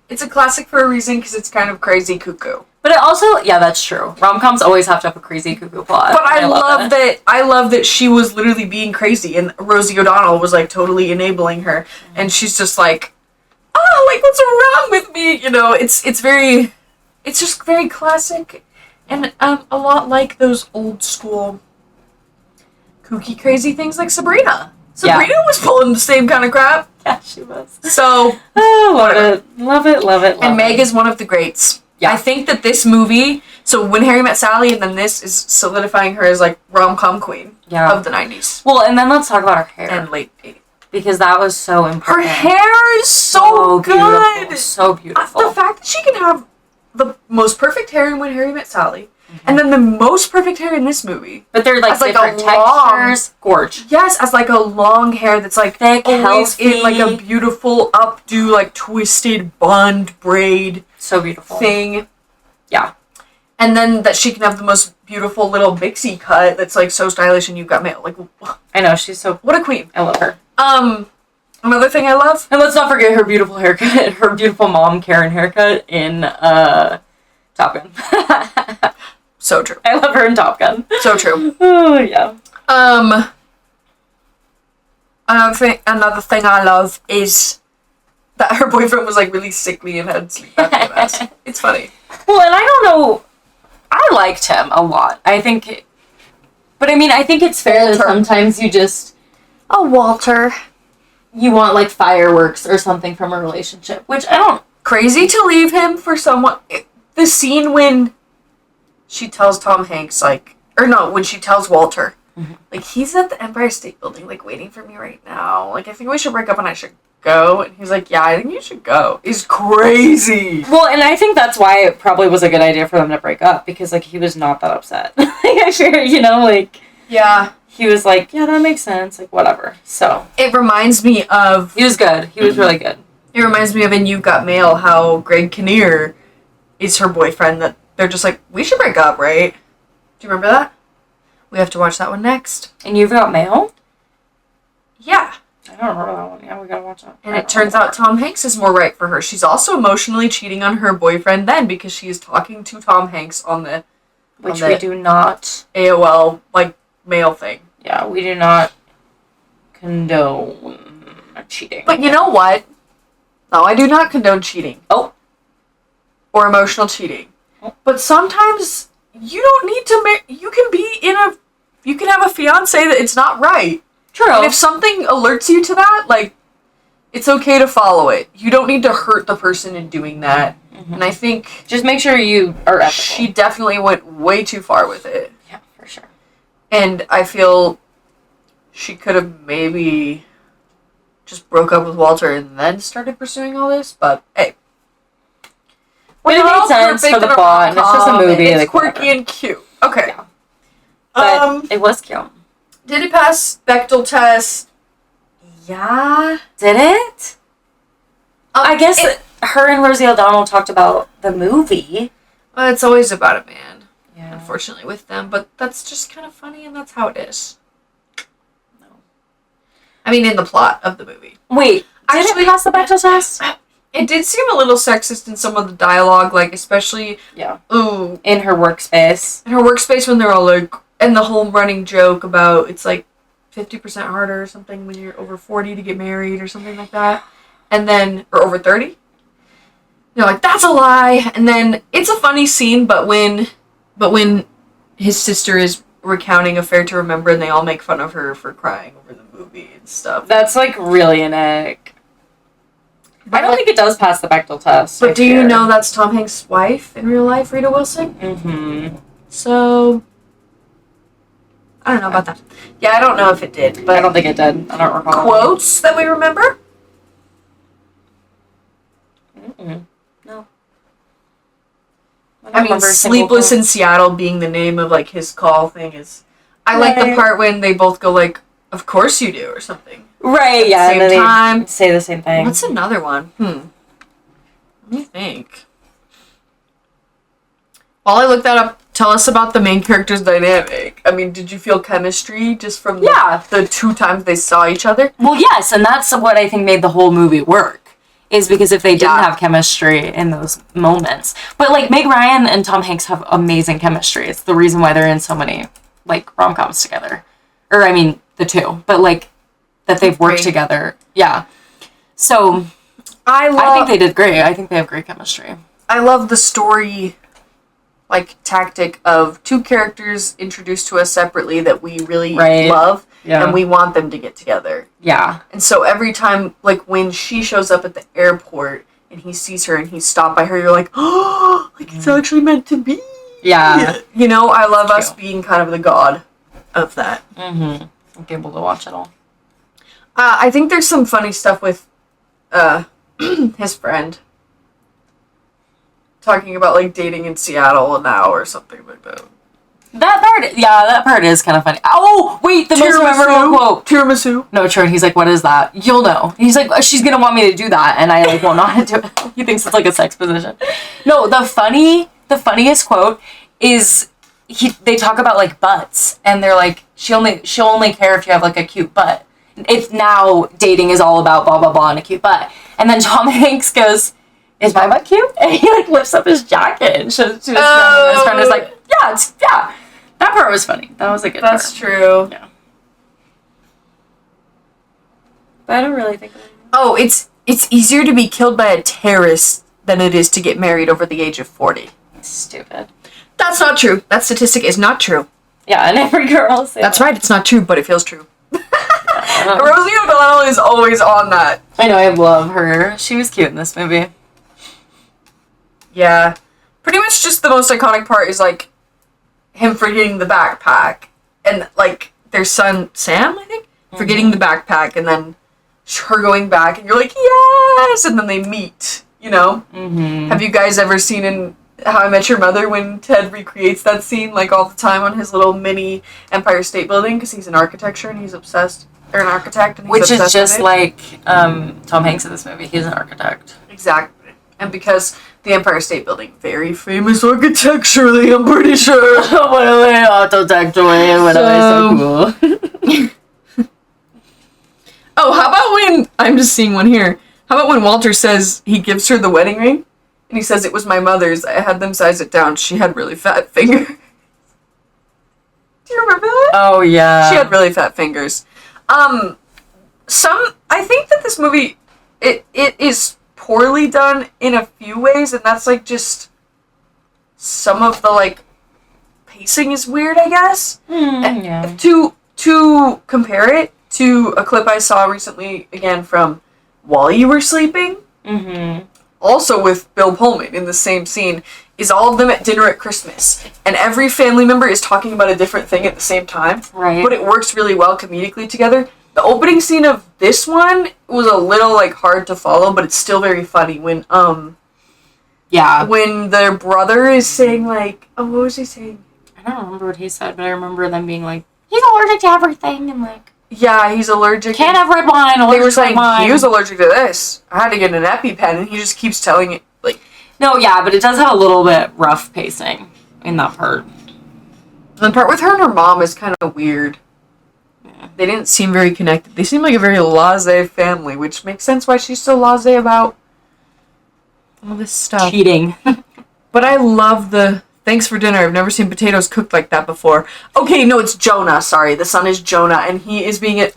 it's a classic for a reason because it's kind of crazy cuckoo.
But it also, yeah, that's true. Rom-coms always have to have a crazy cuckoo plot.
But I
love
love that. I love that she was literally being crazy, and Rosie O'Donnell was like totally enabling her, and she's just like, "Oh, like what's wrong with me?" You know, it's just very classic, and a lot like those old school kooky crazy things like Sabrina. Sabrina was pulling the same kind of crap.
Yeah, she was.
So,
Love it.
and Meg is one of the greats.
Yeah.
I think that this movie, so When Harry Met Sally, and then this is solidifying her as like rom-com queen of the 90s
Well, and then let's talk about her hair.
and late 80s.
Because that was so
Her
important.
hair is so good.
Beautiful. So beautiful.
The fact that she can have the most perfect hair in When Harry Met Sally, and then the most perfect hair in this movie.
But they're like
As, like,
different
a long-
textures. Gorge.
Yes, as like a long hair that's like
Thick,
always
healthy.
in like a beautiful updo, like twisted bund braid
So beautiful.
thing.
Yeah.
And then that she can have the most beautiful little Bixie cut that's like so stylish and you've got mail. Like,
I know, she's so...
what a queen.
I love her.
Another thing I love.
And let's not forget her beautiful haircut. Her beautiful mom Karen haircut in Top Gun.
So true.
I love her in Top Gun.
So true.
Oh, yeah.
Another thing I love is that her boyfriend was like really sickly and had sleep apnea. It's funny.
Well, and I don't know... I liked him a lot. I think... But I mean, I think it's fair that
Walter.
sometimes you just...
Oh, Walter.
You want, like, fireworks or something from a relationship. Which I don't...
Crazy to leave him for someone. The scene when she tells Tom Hanks, like, or no, when she tells Walter, like, he's at the Empire State Building, like, waiting for me right now. Like, I think we should break up and I should go. And he's like, yeah, I think you should go. Is crazy.
Well, and I think that's why it probably was a good idea for them to break up. Because, like, he was not that upset. I sure, you know, like...
Yeah.
He was like, yeah, that makes sense. Like, whatever. So...
It reminds me of...
He was good. He was really good.
It reminds me of in You've Got Mail how Greg Kinnear is her boyfriend, that they're just like, we should break up, right? Do you remember that? We have to watch that one next.
And You've Got Mail?
Yeah.
I don't remember that one. Yeah, we gotta watch it.
And it turns out Tom Hanks is more right for her. She's also emotionally cheating on her boyfriend then because she is talking to Tom Hanks on the
Which
on
we
the
do not...
AOL, like, mail thing.
Yeah, we do not condone cheating.
But you know what? No, I do not condone cheating.
Oh.
Or emotional cheating. But sometimes you don't need to you can have a fiance that it's not right.
True.
And if something alerts you to that, like, it's okay to follow it. You don't need to hurt the person in doing that. And I think
Just make sure you are ethical.
she definitely went way too far with it.
Yeah, for sure.
And I feel she could have maybe just broke up with Walter and then started pursuing all this, but hey.
But it made sense for the plot, and it's just a movie.
It's
like,
quirky
whatever.
and cute. Okay.
Yeah. But it was cute.
Did it pass Bechdel test? Yeah.
Did it? I guess her and Rosie O'Donnell talked about the movie.
Well, it's always about a man,
Yeah.
unfortunately, with them, but that's just kind of funny, and that's how it is.
No.
I mean, in the plot of the movie.
Wait, did
Actually-
it pass the Bechdel test?
It did seem a little sexist in some of the dialogue, like, especially,
Yeah.
ooh,
In her workspace.
in her workspace when they're all like, and the whole running joke about it's like 50% harder or something when you're over 40 to get married or something like that. And then, or over 30. They're like, that's a lie. And then it's a funny scene, but when his sister is recounting Affair to Remember and they all make fun of her for crying over the movie and stuff.
That's like really an ick. I don't think it does pass the Bechdel test.
But do you know that's Tom Hanks' wife in real life, Rita Wilson?
Mm-hmm.
So, I don't know about that. Yeah, I don't know if it did, but
I don't think it did. I don't recall.
quotes that we remember?
No.
I mean, Sleepless in Seattle being the name of, like, his call thing is... I like the
Right.
part when they both go, like, of course you do, or something.
Right, yeah.
Same
and then
time.
They say the same thing.
What's another one? Let me think. While I look that up, tell us about the main character's dynamic. I mean, did you feel chemistry just from the 2 times they saw each other?
Well, yes, and that's what I think made the whole movie work. Is because if they didn't have chemistry in those moments. But, like, Meg Ryan and Tom Hanks have amazing chemistry. It's the reason why they're in so many, like, rom-coms together. Or, I mean, the 2. But, like, that they've worked together. Yeah. So, I think they did great. I think they have great chemistry.
I love the story, like, tactic of 2 characters introduced to us separately that we really love.
Yeah.
And we want them to get together.
Yeah.
And so every time, like, when she shows up at the airport and he sees her and he's stopped by her, you're like, oh, like, it's actually meant to be.
Yeah.
You know, I love us being kind of the god of that.
Mm-hmm. I'll be able to watch it all.
I think there's some funny stuff with his friend. Talking about, like, dating in Seattle now or something like that.
That part is kind of funny. Oh, wait, the most memorable quote.
Tiramisu.
No, Trent, he's like, what is that? You'll know. He's like, she's gonna want me to do that, and I, like, won't know how to do it. He thinks it's, like, a sex position. No, the funniest quote is, they talk about, like, butts, and they're like, she'll only care if you have, like, a cute butt. It's now dating is all about blah, blah, blah, and a cute butt. And then Tom Hanks goes, is my butt cute? And he, like, lifts up his jacket and shows it to his friend, and his friend is like, yeah. That part was funny. That was a good part.
That's true.
Yeah. But I don't really think of it.
Oh, it's easier to be killed by a terrorist than it is to get married over the age of 40.
It's stupid.
That's not true. That statistic is not true.
Yeah, and every girl will say
That's
that.
right, it's not true, but it feels true.
Yeah.
Rosie O'Donnell is always on that.
I know, I love her. She was cute in this movie.
Yeah. Pretty much just the most iconic part is, like, him forgetting the backpack. And, like, their son, Sam, I think? Forgetting the backpack, and then her going back, and you're like, yes! And then they meet, you know?
Mm-hmm.
Have you guys ever seen in How I Met Your Mother when Ted recreates that scene, like, all the time on his little mini Empire State Building? Because he's an architecture, and he's obsessed. Or an architect, and he's
Which
obsessed
is just
with it.
like Tom Hanks in this movie. He's an architect.
Exactly. And because the Empire State Building, very famous architecturally, I'm pretty sure.
What a way architecturally, what so cool.
Oh, how about when, I'm just seeing one here. How about when Walter says he gives her the wedding ring? And he says, it was my mother's. I had them size it down. She had really fat fingers. Do you remember that?
Oh, yeah.
She had really fat fingers. I think that this movie, it is poorly done in a few ways, and that's, like, just some of the, like, pacing is weird, I guess.
Yeah.
To compare it to a clip I saw recently, again, from While You Were Sleeping, also with Bill Pullman in the same scene, is all of them at dinner at Christmas. And every family member is talking about a different thing at the same time.
Right.
But it works really well comedically together. The opening scene of this one was a little, like, hard to follow, but it's still very funny when their brother is saying, like, oh, what was he saying?
I don't remember what he said, but I remember them being like, he's allergic to everything, and like,
Yeah, he's allergic.
can't have red wine,
They
allergic
were
to
saying
red wine.
he was allergic to this. I had to get an EpiPen, and he just keeps telling it, like...
No, yeah, but it does have a little bit rough pacing in that part.
The part with her and her mom is kind of weird. Yeah. They didn't seem very connected. They seem like a very laissez family, which makes sense why she's so laissez about all this stuff.
Cheating.
But I love the thanks for dinner. I've never seen potatoes cooked like that before. Okay, no, it's Jonah. Sorry, the son is Jonah, and he is being an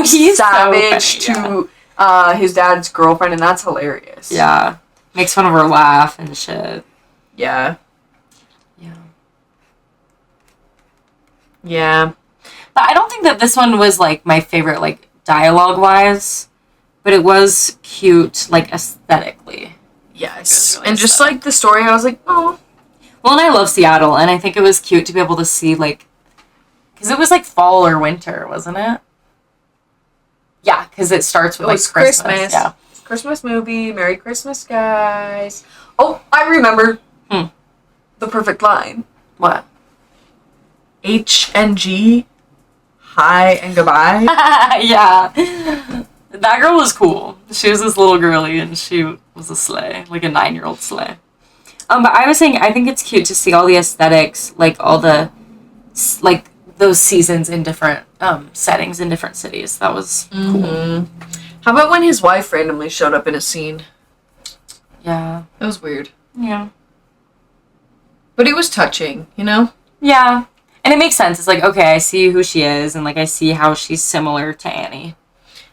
he's
savage
so funny,
to his dad's girlfriend, and that's hilarious.
Yeah. Makes fun of her laugh and shit.
Yeah.
Yeah.
Yeah.
But I don't think that this one was, like, my favorite, like, dialogue-wise. But it was cute, like, aesthetically.
Yes.
Really
And just, like, the story, I was like, oh.
Well, and I love Seattle, and I think it was cute to be able to see, like... Because it was like fall or winter, wasn't it? Yeah, because it starts with
It was Christmas.
Yeah.
Christmas movie. Merry Christmas, guys. Oh, I remember the perfect line.
What?
H and G, hi and goodbye.
Yeah. That girl was cool. She was this little girly and she was a sleigh, like a 9-year-old sleigh. But I was saying, I think it's cute to see all the aesthetics, like all the, like those seasons in different settings in different cities. That was cool.
How about when his wife randomly showed up in a scene?
Yeah.
It was weird.
Yeah.
But it was touching, you know?
Yeah. And it makes sense. It's like, okay, I see who she is, and like I see how she's similar to Annie.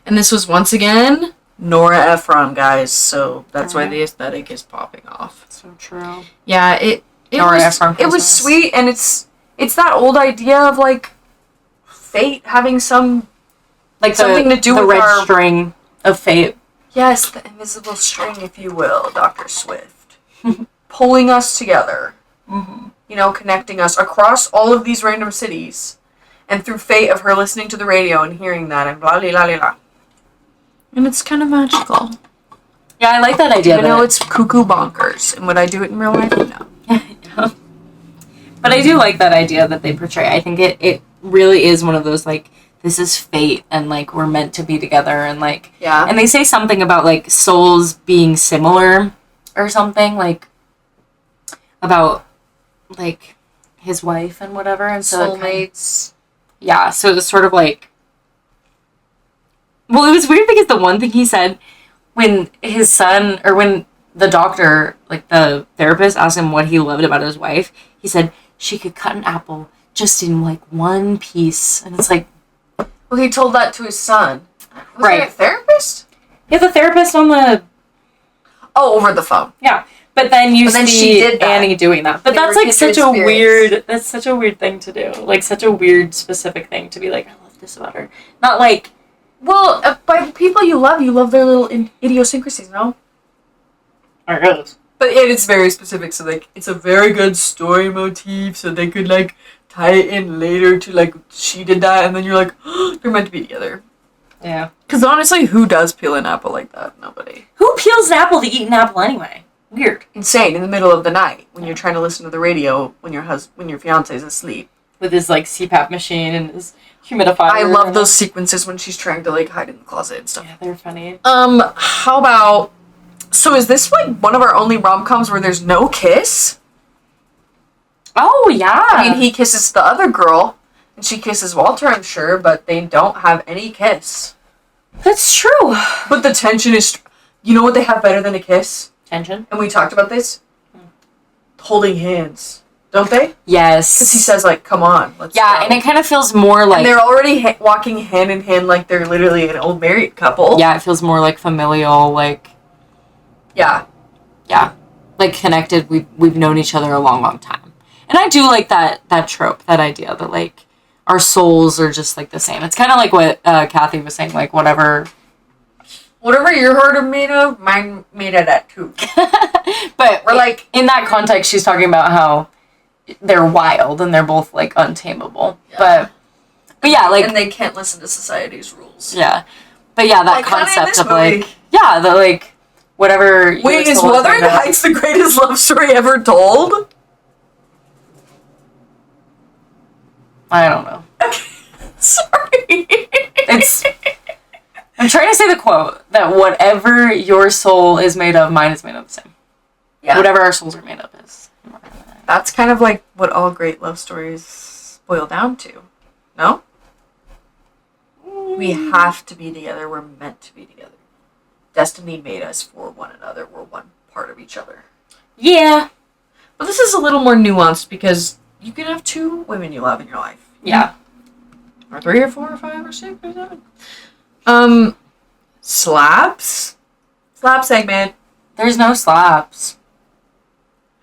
And this was once again Nora Ephron, guys. So that's why the aesthetic is popping off.
So true.
Yeah, it
Nora
was
Ephron
it was
Christmas.
sweet, and it's that old idea of like fate having some
Like
something
the,
to do
the
with
red
our
string of fate.
yes, the invisible string, if you will, Dr. Swift, pulling us together. You know, connecting us across all of these random cities, and through fate of her listening to the radio and hearing that and blah blah blah blah. And it's kind of magical.
Yeah, I like that idea.
I know it's cuckoo bonkers, and would I do it in real life? No.
Yeah. But I do like that idea that they portray. I think it really is one of those, like, this is fate, and, like, we're meant to be together, and, like...
Yeah.
And they say something about, like, souls being similar, or something, like, about, like, his wife and whatever, and so...
Soulmates.
Yeah, so it was sort of like... Well, it was weird because the one thing he said when his son, or when the doctor, like the therapist, asked him what he loved about his wife, he said, she could cut an apple just in, like, one piece. And it's like...
Well, he told that to his son. Was
Right.
it a therapist?
Yeah, the therapist on the...
Oh, over the phone.
Yeah. But then you
But then
see
she did that.
Annie doing that. But
They
that's,
were
like, such
kindred
a
spirits.
weird... That's such a weird thing to do. Like, such a weird, specific thing to be like, I love this about her. Not like...
Well, by the people you love their little idiosyncrasies, no?
I guess.
But it is very specific, so, like, it's a very good story motif, so they could, like, tie it in later to, like, she did that, and then you're like, oh, they're meant to be together.
Yeah.
Because honestly, who does peel an apple like that? Nobody.
Who peels an apple to eat an apple anyway? Weird.
Insane, in the middle of the night, when you're trying to listen to the radio, when your fiance is asleep.
With his, like, CPAP machine and his humidifier.
I love those sequences when she's trying to, like, hide in the closet and stuff.
Yeah, they're funny.
How about... So is this, like, one of our only rom-coms where there's no kiss?
Oh, yeah.
I mean, he kisses the other girl, and she kisses Walter, I'm sure, but they don't have any kiss.
That's true.
But the tension is... You know what they have better than a kiss?
Tension?
And we talked about this? Holding hands. Don't they?
Yes.
Because he says, like, come on, let's
Yeah,
go.
and it kind of feels more like...
And they're already walking hand in hand like they're literally an old married couple.
Yeah, it feels more like familial, like...
Yeah.
Yeah. Like, connected. We've known each other a long, long time. And I do like that trope, that idea that, like, our souls are just, like, the same. It's kind of like what Kathy was saying, like, whatever...
Whatever your heart is made of, mine made of that too.
But
Or, like...
in that context, she's talking about how they're wild and they're both, like, untamable.
Yeah.
But yeah, like...
And they can't listen to society's rules.
Yeah. But yeah, that
Like, kinda in
concept
this
of,
movie.
like... Yeah, the, like, whatever...
Wait,
your
is
soul
Wuthering
made of-
Heights the greatest love story ever told?
I don't know.
Sorry.
It's... I'm trying to say the quote, that whatever your soul is made of, mine is made of the same.
Yeah.
Whatever our souls are made of is...
That's kind of like what all great love stories boil down to. No? We have to be together. We're meant to be together. Destiny made us for one another. We're one part of each other.
Yeah.
But this is a little more nuanced because you can have 2 women you love in your life.
Yeah.
Or 3 or 4 or 5 or 6 or 7. Slaps? Slap segment.
There's no slaps.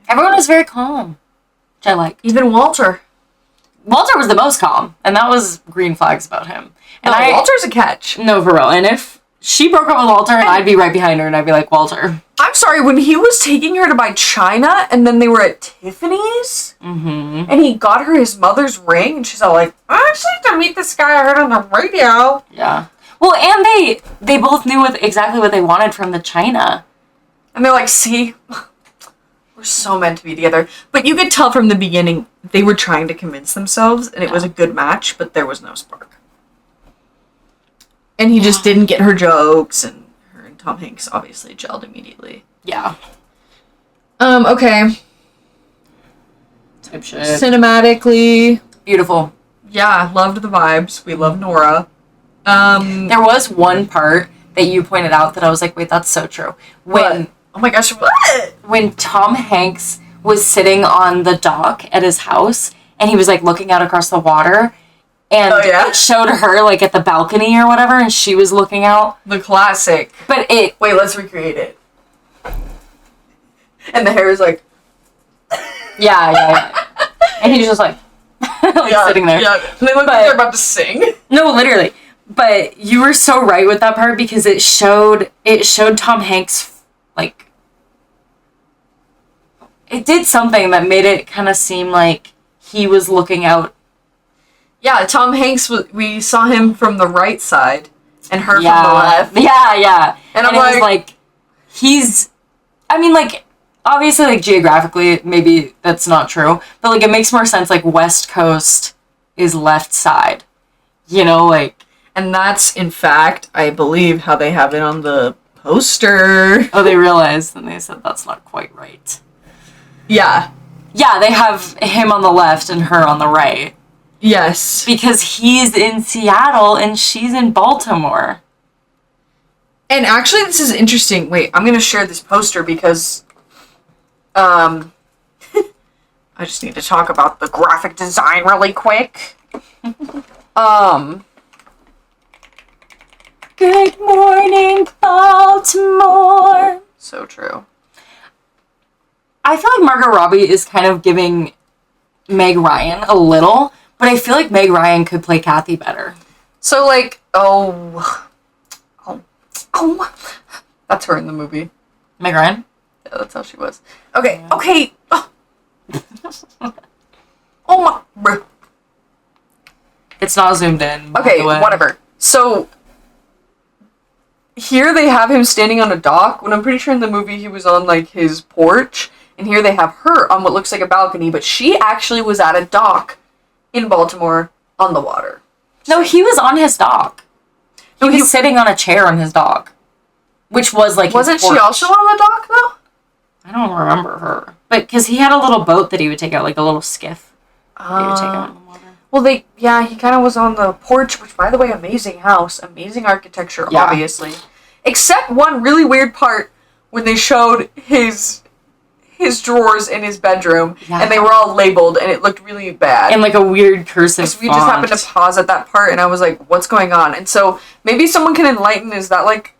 Everyone was very calm, which I like.
Even Walter.
Walter was the most calm, and that was green flags about him. And
No, Walter's a catch.
No, for real. And she broke up with Walter, and I'd be right behind her, and I'd be like, Walter.
I'm sorry, when he was taking her to buy china, and then they were at Tiffany's, and he got her his mother's ring, and she's all like, I actually have to meet this guy I heard on the radio.
Yeah. Well, and they both knew exactly what they wanted from the china.
And they're like, see, we're so meant to be together. But you could tell from the beginning, they were trying to convince themselves, and it was a good match, but there was no spark. And he just didn't get her jokes, and her and Tom Hanks obviously gelled immediately.
Yeah.
Okay.
Type shit.
Cinematically,
Beautiful.
yeah, loved the vibes. We love Nora.
There was one part that you pointed out that I was like, wait, that's so true.
What? Oh my gosh, what?
When Tom Hanks was sitting on the dock at his house, and he was like looking out across the water, and it showed her like at the balcony or whatever, and she was looking out.
The classic.
But
Wait, let's recreate it. And the hair is like...
Yeah. And he's just like, sitting there.
Yeah, and they look like they're about to sing.
No, literally. But you were so right with that part because it showed Tom Hanks, like, it did something that made it kind of seem like he was looking out.
Yeah, Tom Hanks, we saw him from the right side and her from the left.
Yeah.
And I'm
it was like, I mean, like, obviously, like, geographically, maybe that's not true, but, like, it makes more sense, like, West Coast is left side. You know, like...
And that's, in fact, I believe how they have it on the poster.
Oh, they realized, and they said that's not quite right.
Yeah.
Yeah, they have him on the left and her on the right.
Yes.
Because he's in Seattle and she's in Baltimore.
And actually, this is interesting. Wait, I'm going to share this poster because... I just need to talk about the graphic design really quick.
Good morning, Baltimore.
So true.
I feel like Margot Robbie is kind of giving Meg Ryan a little, but I feel like Meg Ryan could play Kathy better.
So, like, oh. That's her in the movie.
Meg Ryan?
Yeah, that's how she was. Okay. Oh, oh my...
It's not zoomed in.
Okay, whatever. So, here they have him standing on a dock, when I'm pretty sure in the movie he was on, like, his porch, and here they have her on what looks like a balcony, but she actually was at a dock in Baltimore on the water.
No, he was on his dock. He was sitting on a chair on his dock, which was, like,
Wasn't she also on the dock, though?
I don't remember her. But, because he had a little boat that he would take out, like a little skiff that he would take out in the water.
Well, he kind of was on the porch, which, by the way, amazing house, amazing architecture, obviously. Except one really weird part when they showed his drawers in his bedroom, and they were all labeled, and it looked really bad.
And, like, a weird cursive
So we just happened to pause at that part, and I was like, what's going on? And so, maybe someone can enlighten, is that, like,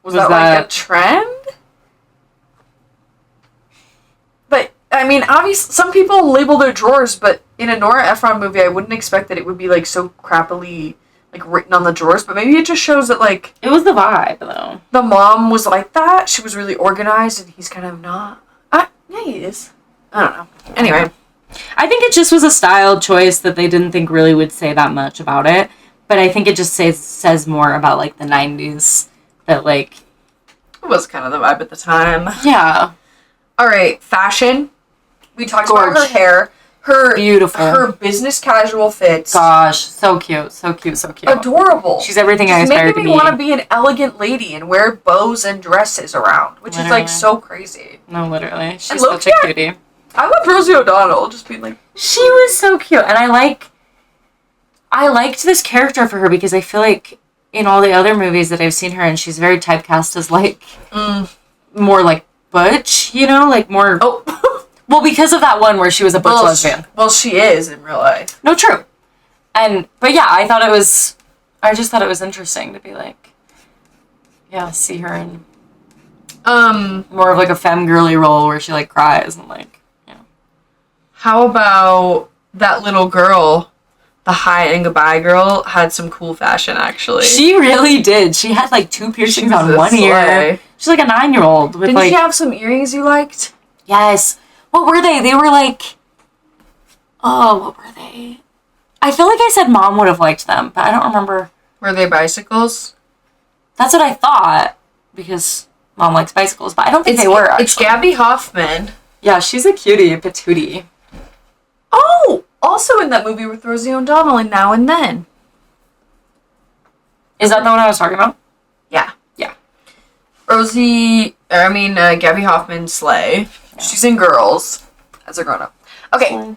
was that like, a trend? But, I mean, obviously, some people label their drawers, but in a Nora Ephron movie, I wouldn't expect that it would be, like, so crappily, like, written on the drawers, but maybe it just shows that, like...
It was the vibe, though.
The mom was like that, she was really organized, and he's kind of not. Yeah, he is. I don't know. Anyway.
I think it just was a style choice that they didn't think really would say that much about it, but I think it just says more about, like, the 90s, that, like...
It was kind of the vibe at the time.
Yeah.
Alright, fashion. We talked about her hair.
Beautiful.
Her business casual fits.
Gosh, so cute.
Adorable.
She's everything I aspired to be.
Making me want to be an elegant lady and wear bows and dresses around, which is, like, so crazy.
No, literally. She's
look,
such a cutie.
I love Rosie O'Donnell, just being like...
She was so cute, and I liked this character for her because I feel like in all the other movies that I've seen her in, she's very typecast as, like, more, like, butch, you know? Like, more...
Oh...
Well, because of that one where she was a butch lesbian.
Well, she is in real life.
No, true. But yeah, I just thought it was interesting to be like, yeah, see her in more of like a femme girly role where she like cries and like, you know.
How about that little girl the Hi and Goodbye Girl had some cool fashion, actually.
She really did. She had like 2 piercings
was
on
a
one ear.
slay.
She's like a 9-year-old with
Didn't
like.
she have some earrings you liked?
Yes. What were they? They were like. Oh, what were they? I feel like I said Mom would have liked them, but I don't remember.
Were they bicycles?
That's what I thought because Mom likes bicycles, but I don't think they were.
It's
Actually.
Gabby Hoffman.
Yeah, she's a cutie, a patootie.
Oh, also in that movie with Rosie O'Donnell in Now and Then.
Is that the one I was talking about?
Yeah.
Yeah.
Gabby Hoffman, slay. Yeah. She's in Girls as a grown-up. Okay,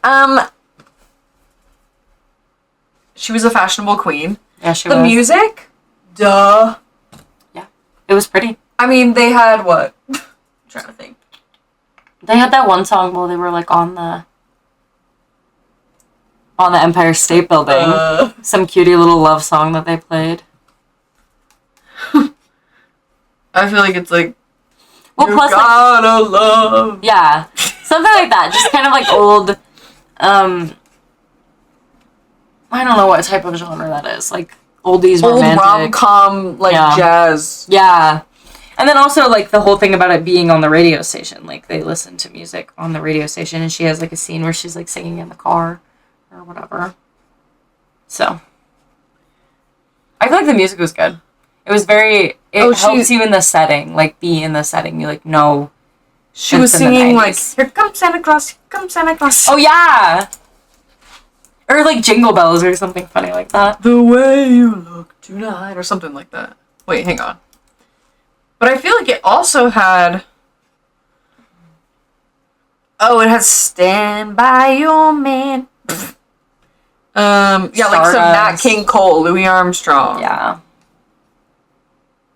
she was a fashionable queen.
Yeah, she was.
The music? Duh.
Yeah. It was pretty.
I mean, they had what? I'm trying to think.
They had that one song while they were like on the Empire State Building. Some cutie little love song that they played.
I feel like it's like,
well,
you
plus
gotta love.
Yeah, something like that. Just kind of like old. I don't know what type of genre that is. Like oldies, romantic.
Old rom-com, like jazz.
Yeah. And then also, like, the whole thing about it being on the radio station. Like, they listen to music on the radio station, and she has, like, a scene where she's, like, singing in the car or whatever. So. I feel like the music was good. It was very... It helps you in the setting. Like, be in the setting. You, like, know...
She was singing, like, Here comes Santa Claus, here comes Santa Claus.
Oh, yeah! Or, like, Jingle Bells or something funny like that.
The way you look tonight, or something like that. Wait, hang on. But I feel like it also had... Oh, it had Stand By Your Man. Yeah, like some Nat King Cole, Louis Armstrong.
Yeah.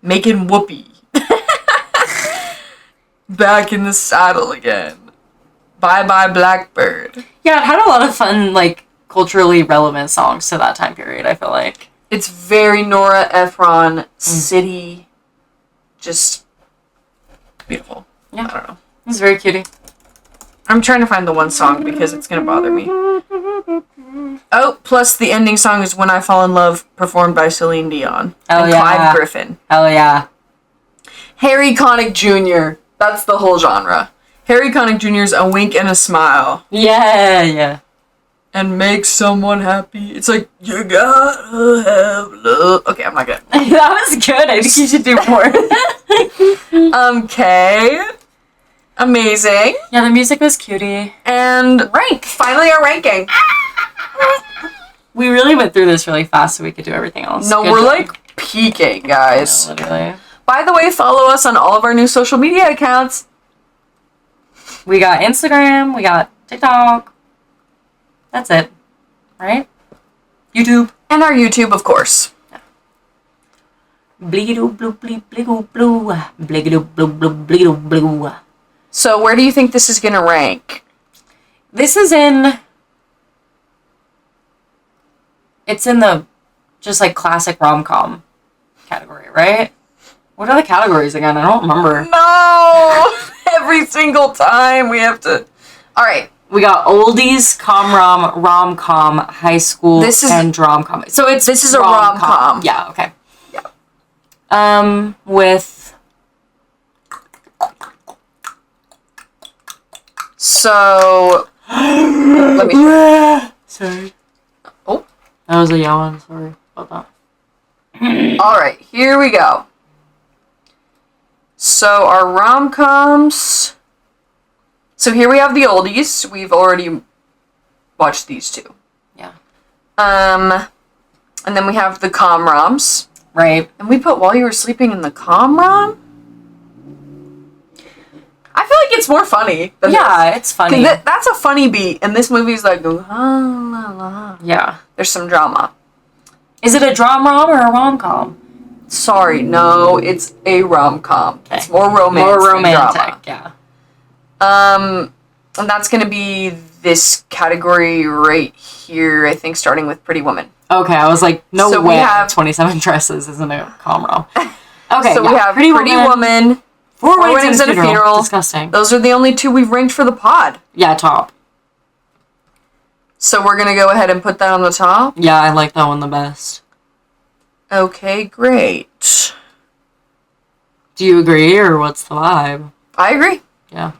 Making whoopee. Back in the saddle again. Bye Bye Blackbird.
Yeah, it had a lot of fun, like, culturally relevant songs to that time period, I feel like.
It's very Nora Ephron, city... Just beautiful.
Yeah.
I don't know.
It's very cutie.
I'm trying to find the one song because it's going to bother me. Oh, plus the ending song is When I Fall in Love, performed by Celine Dion.
Oh,
and
yeah.
Clive Griffin.
Oh, yeah.
Harry Connick Jr. That's the whole genre. Harry Connick Jr. is A Wink and a Smile.
Yeah, yeah.
And make someone happy. It's like, you gotta have love. Okay, I'm not good.
That was good. I think you should do more.
Okay. Amazing.
Yeah, the music was cutie.
And rank. Finally our ranking.
We really went through this really fast so we could do everything else.
No,
Good
we're
job.
like peaking, guys.
Yeah, literally.
By the way, follow us on all of our new social media accounts.
We got Instagram, we got TikTok. That's it. Right? YouTube.
And our YouTube, of course.
Bleedoo blue bleed bleedoo blue. Bleedoo blue blue bleedoo blue.
So where do you think this is gonna rank?
This is in... It's in the just like classic rom-com category, right? What are the categories again? I don't remember.
No! Every single time we have to... Alright.
We got oldies, com-rom, rom-com, high school, and drom-com. So this is a rom-com. Yeah, okay. Yeah. With...
So... let me...
Sorry.
Oh.
That was a yawn. Sorry about that.
Alright, here we go. So our rom-coms... So here we have the oldies. We've already watched these two.
Yeah.
And then we have the com-roms.
Right.
And we put While You Were Sleeping in the com-rom? I feel like it's more funny than this.
It's funny.
That's a funny beat, and this movie's like, la, la, la.
Yeah.
There's some drama.
Is it a drom-rom or a rom-com?
Sorry, no, it's a rom-com.
Okay.
It's more romance.
More romantic,
than drama.
yeah.
And that's gonna be this category right here, I think, starting with Pretty Woman.
Okay, I was like, no
So
way.
we have
27 Dresses isn't a com-rom. Okay,
so we have Pretty Woman, Four Weddings and a Funeral.
Disgusting.
Those are the only two we've ranked for the pod.
Yeah, top.
So we're gonna go ahead and put that on the top?
Yeah, I like that one the best.
Okay, great.
Do you agree, or what's the vibe?
I agree.
Yeah.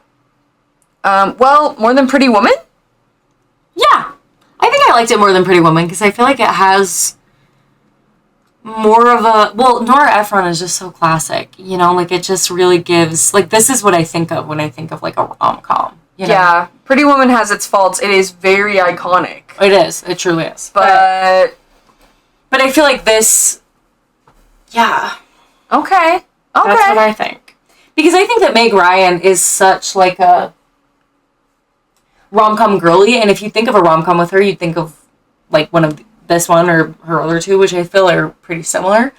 Well, more than Pretty Woman?
Yeah. I think I liked it more than Pretty Woman, because I feel like it has more of a... Well, Nora Ephron is just so classic, you know? Like, it just really gives... Like, this is what I think of when I think of, like, a rom-com. You know?
Yeah, Pretty Woman has its faults. It is very iconic.
It is. It truly is.
But
I feel like this... Yeah.
okay.
That's what I think. Because I think that Meg Ryan is such, like, a rom-com girly, and if you think of a rom-com with her, you'd think of, like, one of this one or her other two, which I feel are pretty similar,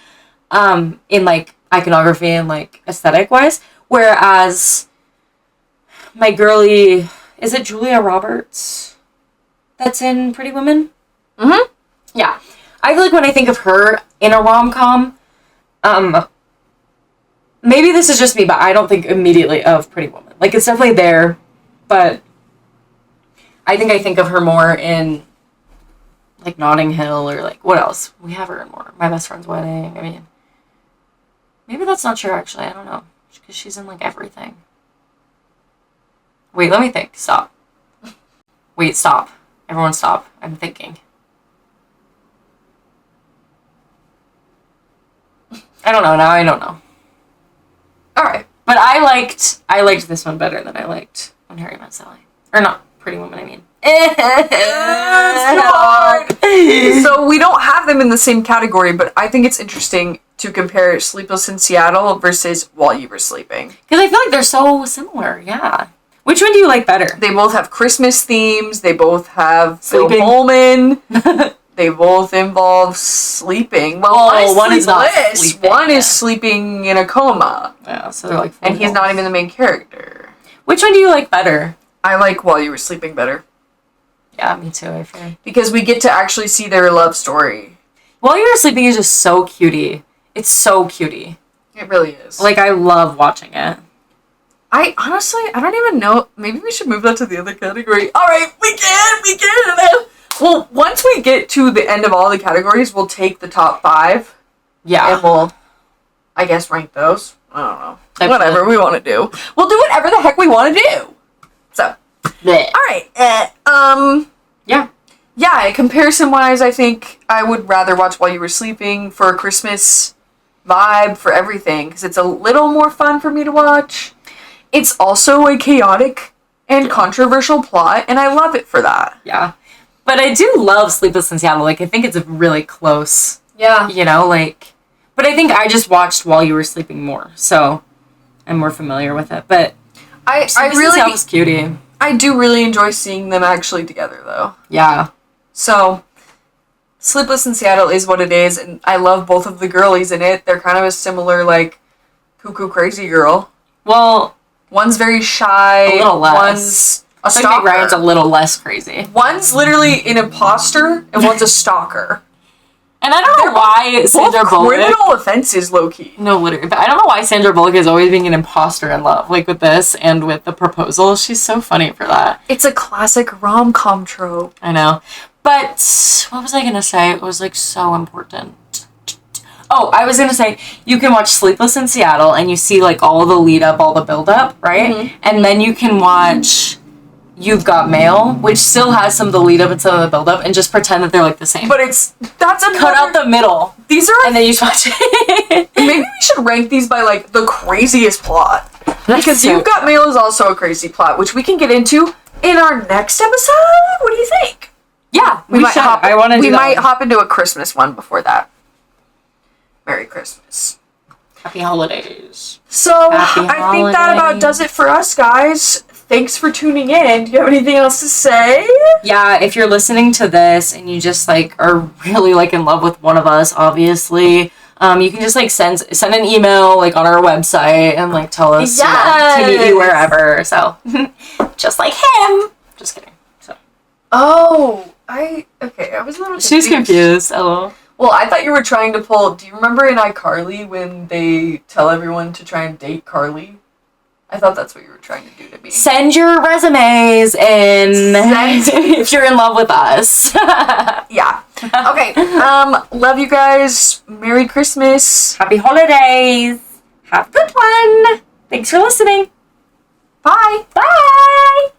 in, like, iconography and, like, aesthetic-wise. Whereas my girly... Is it Julia Roberts that's in Pretty Woman?
Mm-hmm.
Yeah. I feel like when I think of her in a rom-com, maybe this is just me, but I don't think immediately of Pretty Woman. Like, it's definitely there, but I think of her more in, like, Notting Hill, or, like, what else? We have her in more. My Best Friend's Wedding. I mean, maybe that's not true, actually. I don't know. Because she's in, like, everything. Wait, let me think. Stop. Wait, stop. Everyone stop. I'm thinking. I don't know. Now I don't know.
Alright.
But I liked this one better than I liked When Harry Met Sally. Or not Pretty Woman, I mean.
So we don't have them in the same category, but I think it's interesting to compare Sleepless in Seattle versus While You Were Sleeping.
Because I feel like they're so similar, yeah. Which one do you like better?
They both have Christmas themes. They both have Phil
Sleeping.
Pullman. They both involve sleeping. Well,
one is not
sleepless.
sleeping,
One
yeah.
is sleeping in a coma.
Yeah, so they're like...
And he's not even the main character.
Which one do you like better?
I like While You Were Sleeping better.
Yeah, me too, I feel.
Because we get to actually see their love story.
While You Were Sleeping is just so cutie. It's so cutie.
It really is.
Like, I love watching it.
I don't even know. Maybe we should move that to the other category. Alright, we can! Well, once we get to the end of all the categories, we'll take the top 5.
Yeah.
And we'll, I guess, rank those. I don't know.
I
Whatever we want to do. We'll do whatever the heck we want to do. So,
Blech.
alright.
Yeah.
Yeah, comparison-wise, I think I would rather watch While You Were Sleeping for a Christmas vibe, for everything, because it's a little more fun for me to watch. It's also a chaotic and controversial plot, and I love it for that.
Yeah. But I do love Sleepless in Seattle. Like, I think it's a really close,
Yeah.
you know, like... But I think I just watched While You Were Sleeping more, so I'm more familiar with it. But
I
Sleepless in
really,
Seattle's cutie.
I do really enjoy seeing them actually together, though.
Yeah.
So, Sleepless in Seattle is what it is, and I love both of the girlies in it. They're kind of a similar, like, cuckoo crazy girl.
Well,
One's very shy.
A little less.
One's a
I think
stalker.
Meg Ryan's a little less crazy.
One's literally an imposter, and one's a stalker.
And I don't know why Sandra
Both
Bullock...
criminal offenses, low-key.
No, literally. But I don't know why Sandra Bullock is always being an imposter in love. Like, with this and with the proposal. She's so funny for that.
It's a classic rom-com trope.
I know. But, what was I going to say? It was, like, so important. Oh, I was going to say, you can watch Sleepless in Seattle, and you see, like, all the lead-up, all the build-up, right?
Mm-hmm.
And then you can watch You've Got Mail, which still has some of the lead-up and some of the build-up, and just pretend that they're, like, the same.
But that's another...
Cut out the middle.
These are...
And then you just watch it.
Maybe we should rank these by, like, the craziest plot. Because
so
You've Got Mail is also a crazy plot, which we can get into in our next episode. What do you think?
Yeah, we
might
should.
hop.
I want to do
We
that
might
one.
hop into a Christmas one before that. Merry Christmas.
Happy holidays.
So,
Happy
I think that about
holidays.
does it for us, guys. Thanks for tuning in. Do you have anything else to say?
Yeah, if you're listening to this and you just, like, are really, like, in love with one of us, obviously, you can just, like, send an email, like, on our website and, like, tell us you know, to meet you wherever. So, just like him. Just kidding. So,
Oh, I was a little
she's confused. Hello.
Well, I thought you were trying to pull... Do you remember in iCarly when they tell everyone to try and date Carly? I thought that's what you were trying to do to me.
Send your resumes in
Send-
if you're in love with us.
Yeah. Okay. Love you guys. Merry Christmas.
Happy holidays. Have a good one. Thanks for listening.
Bye.
Bye.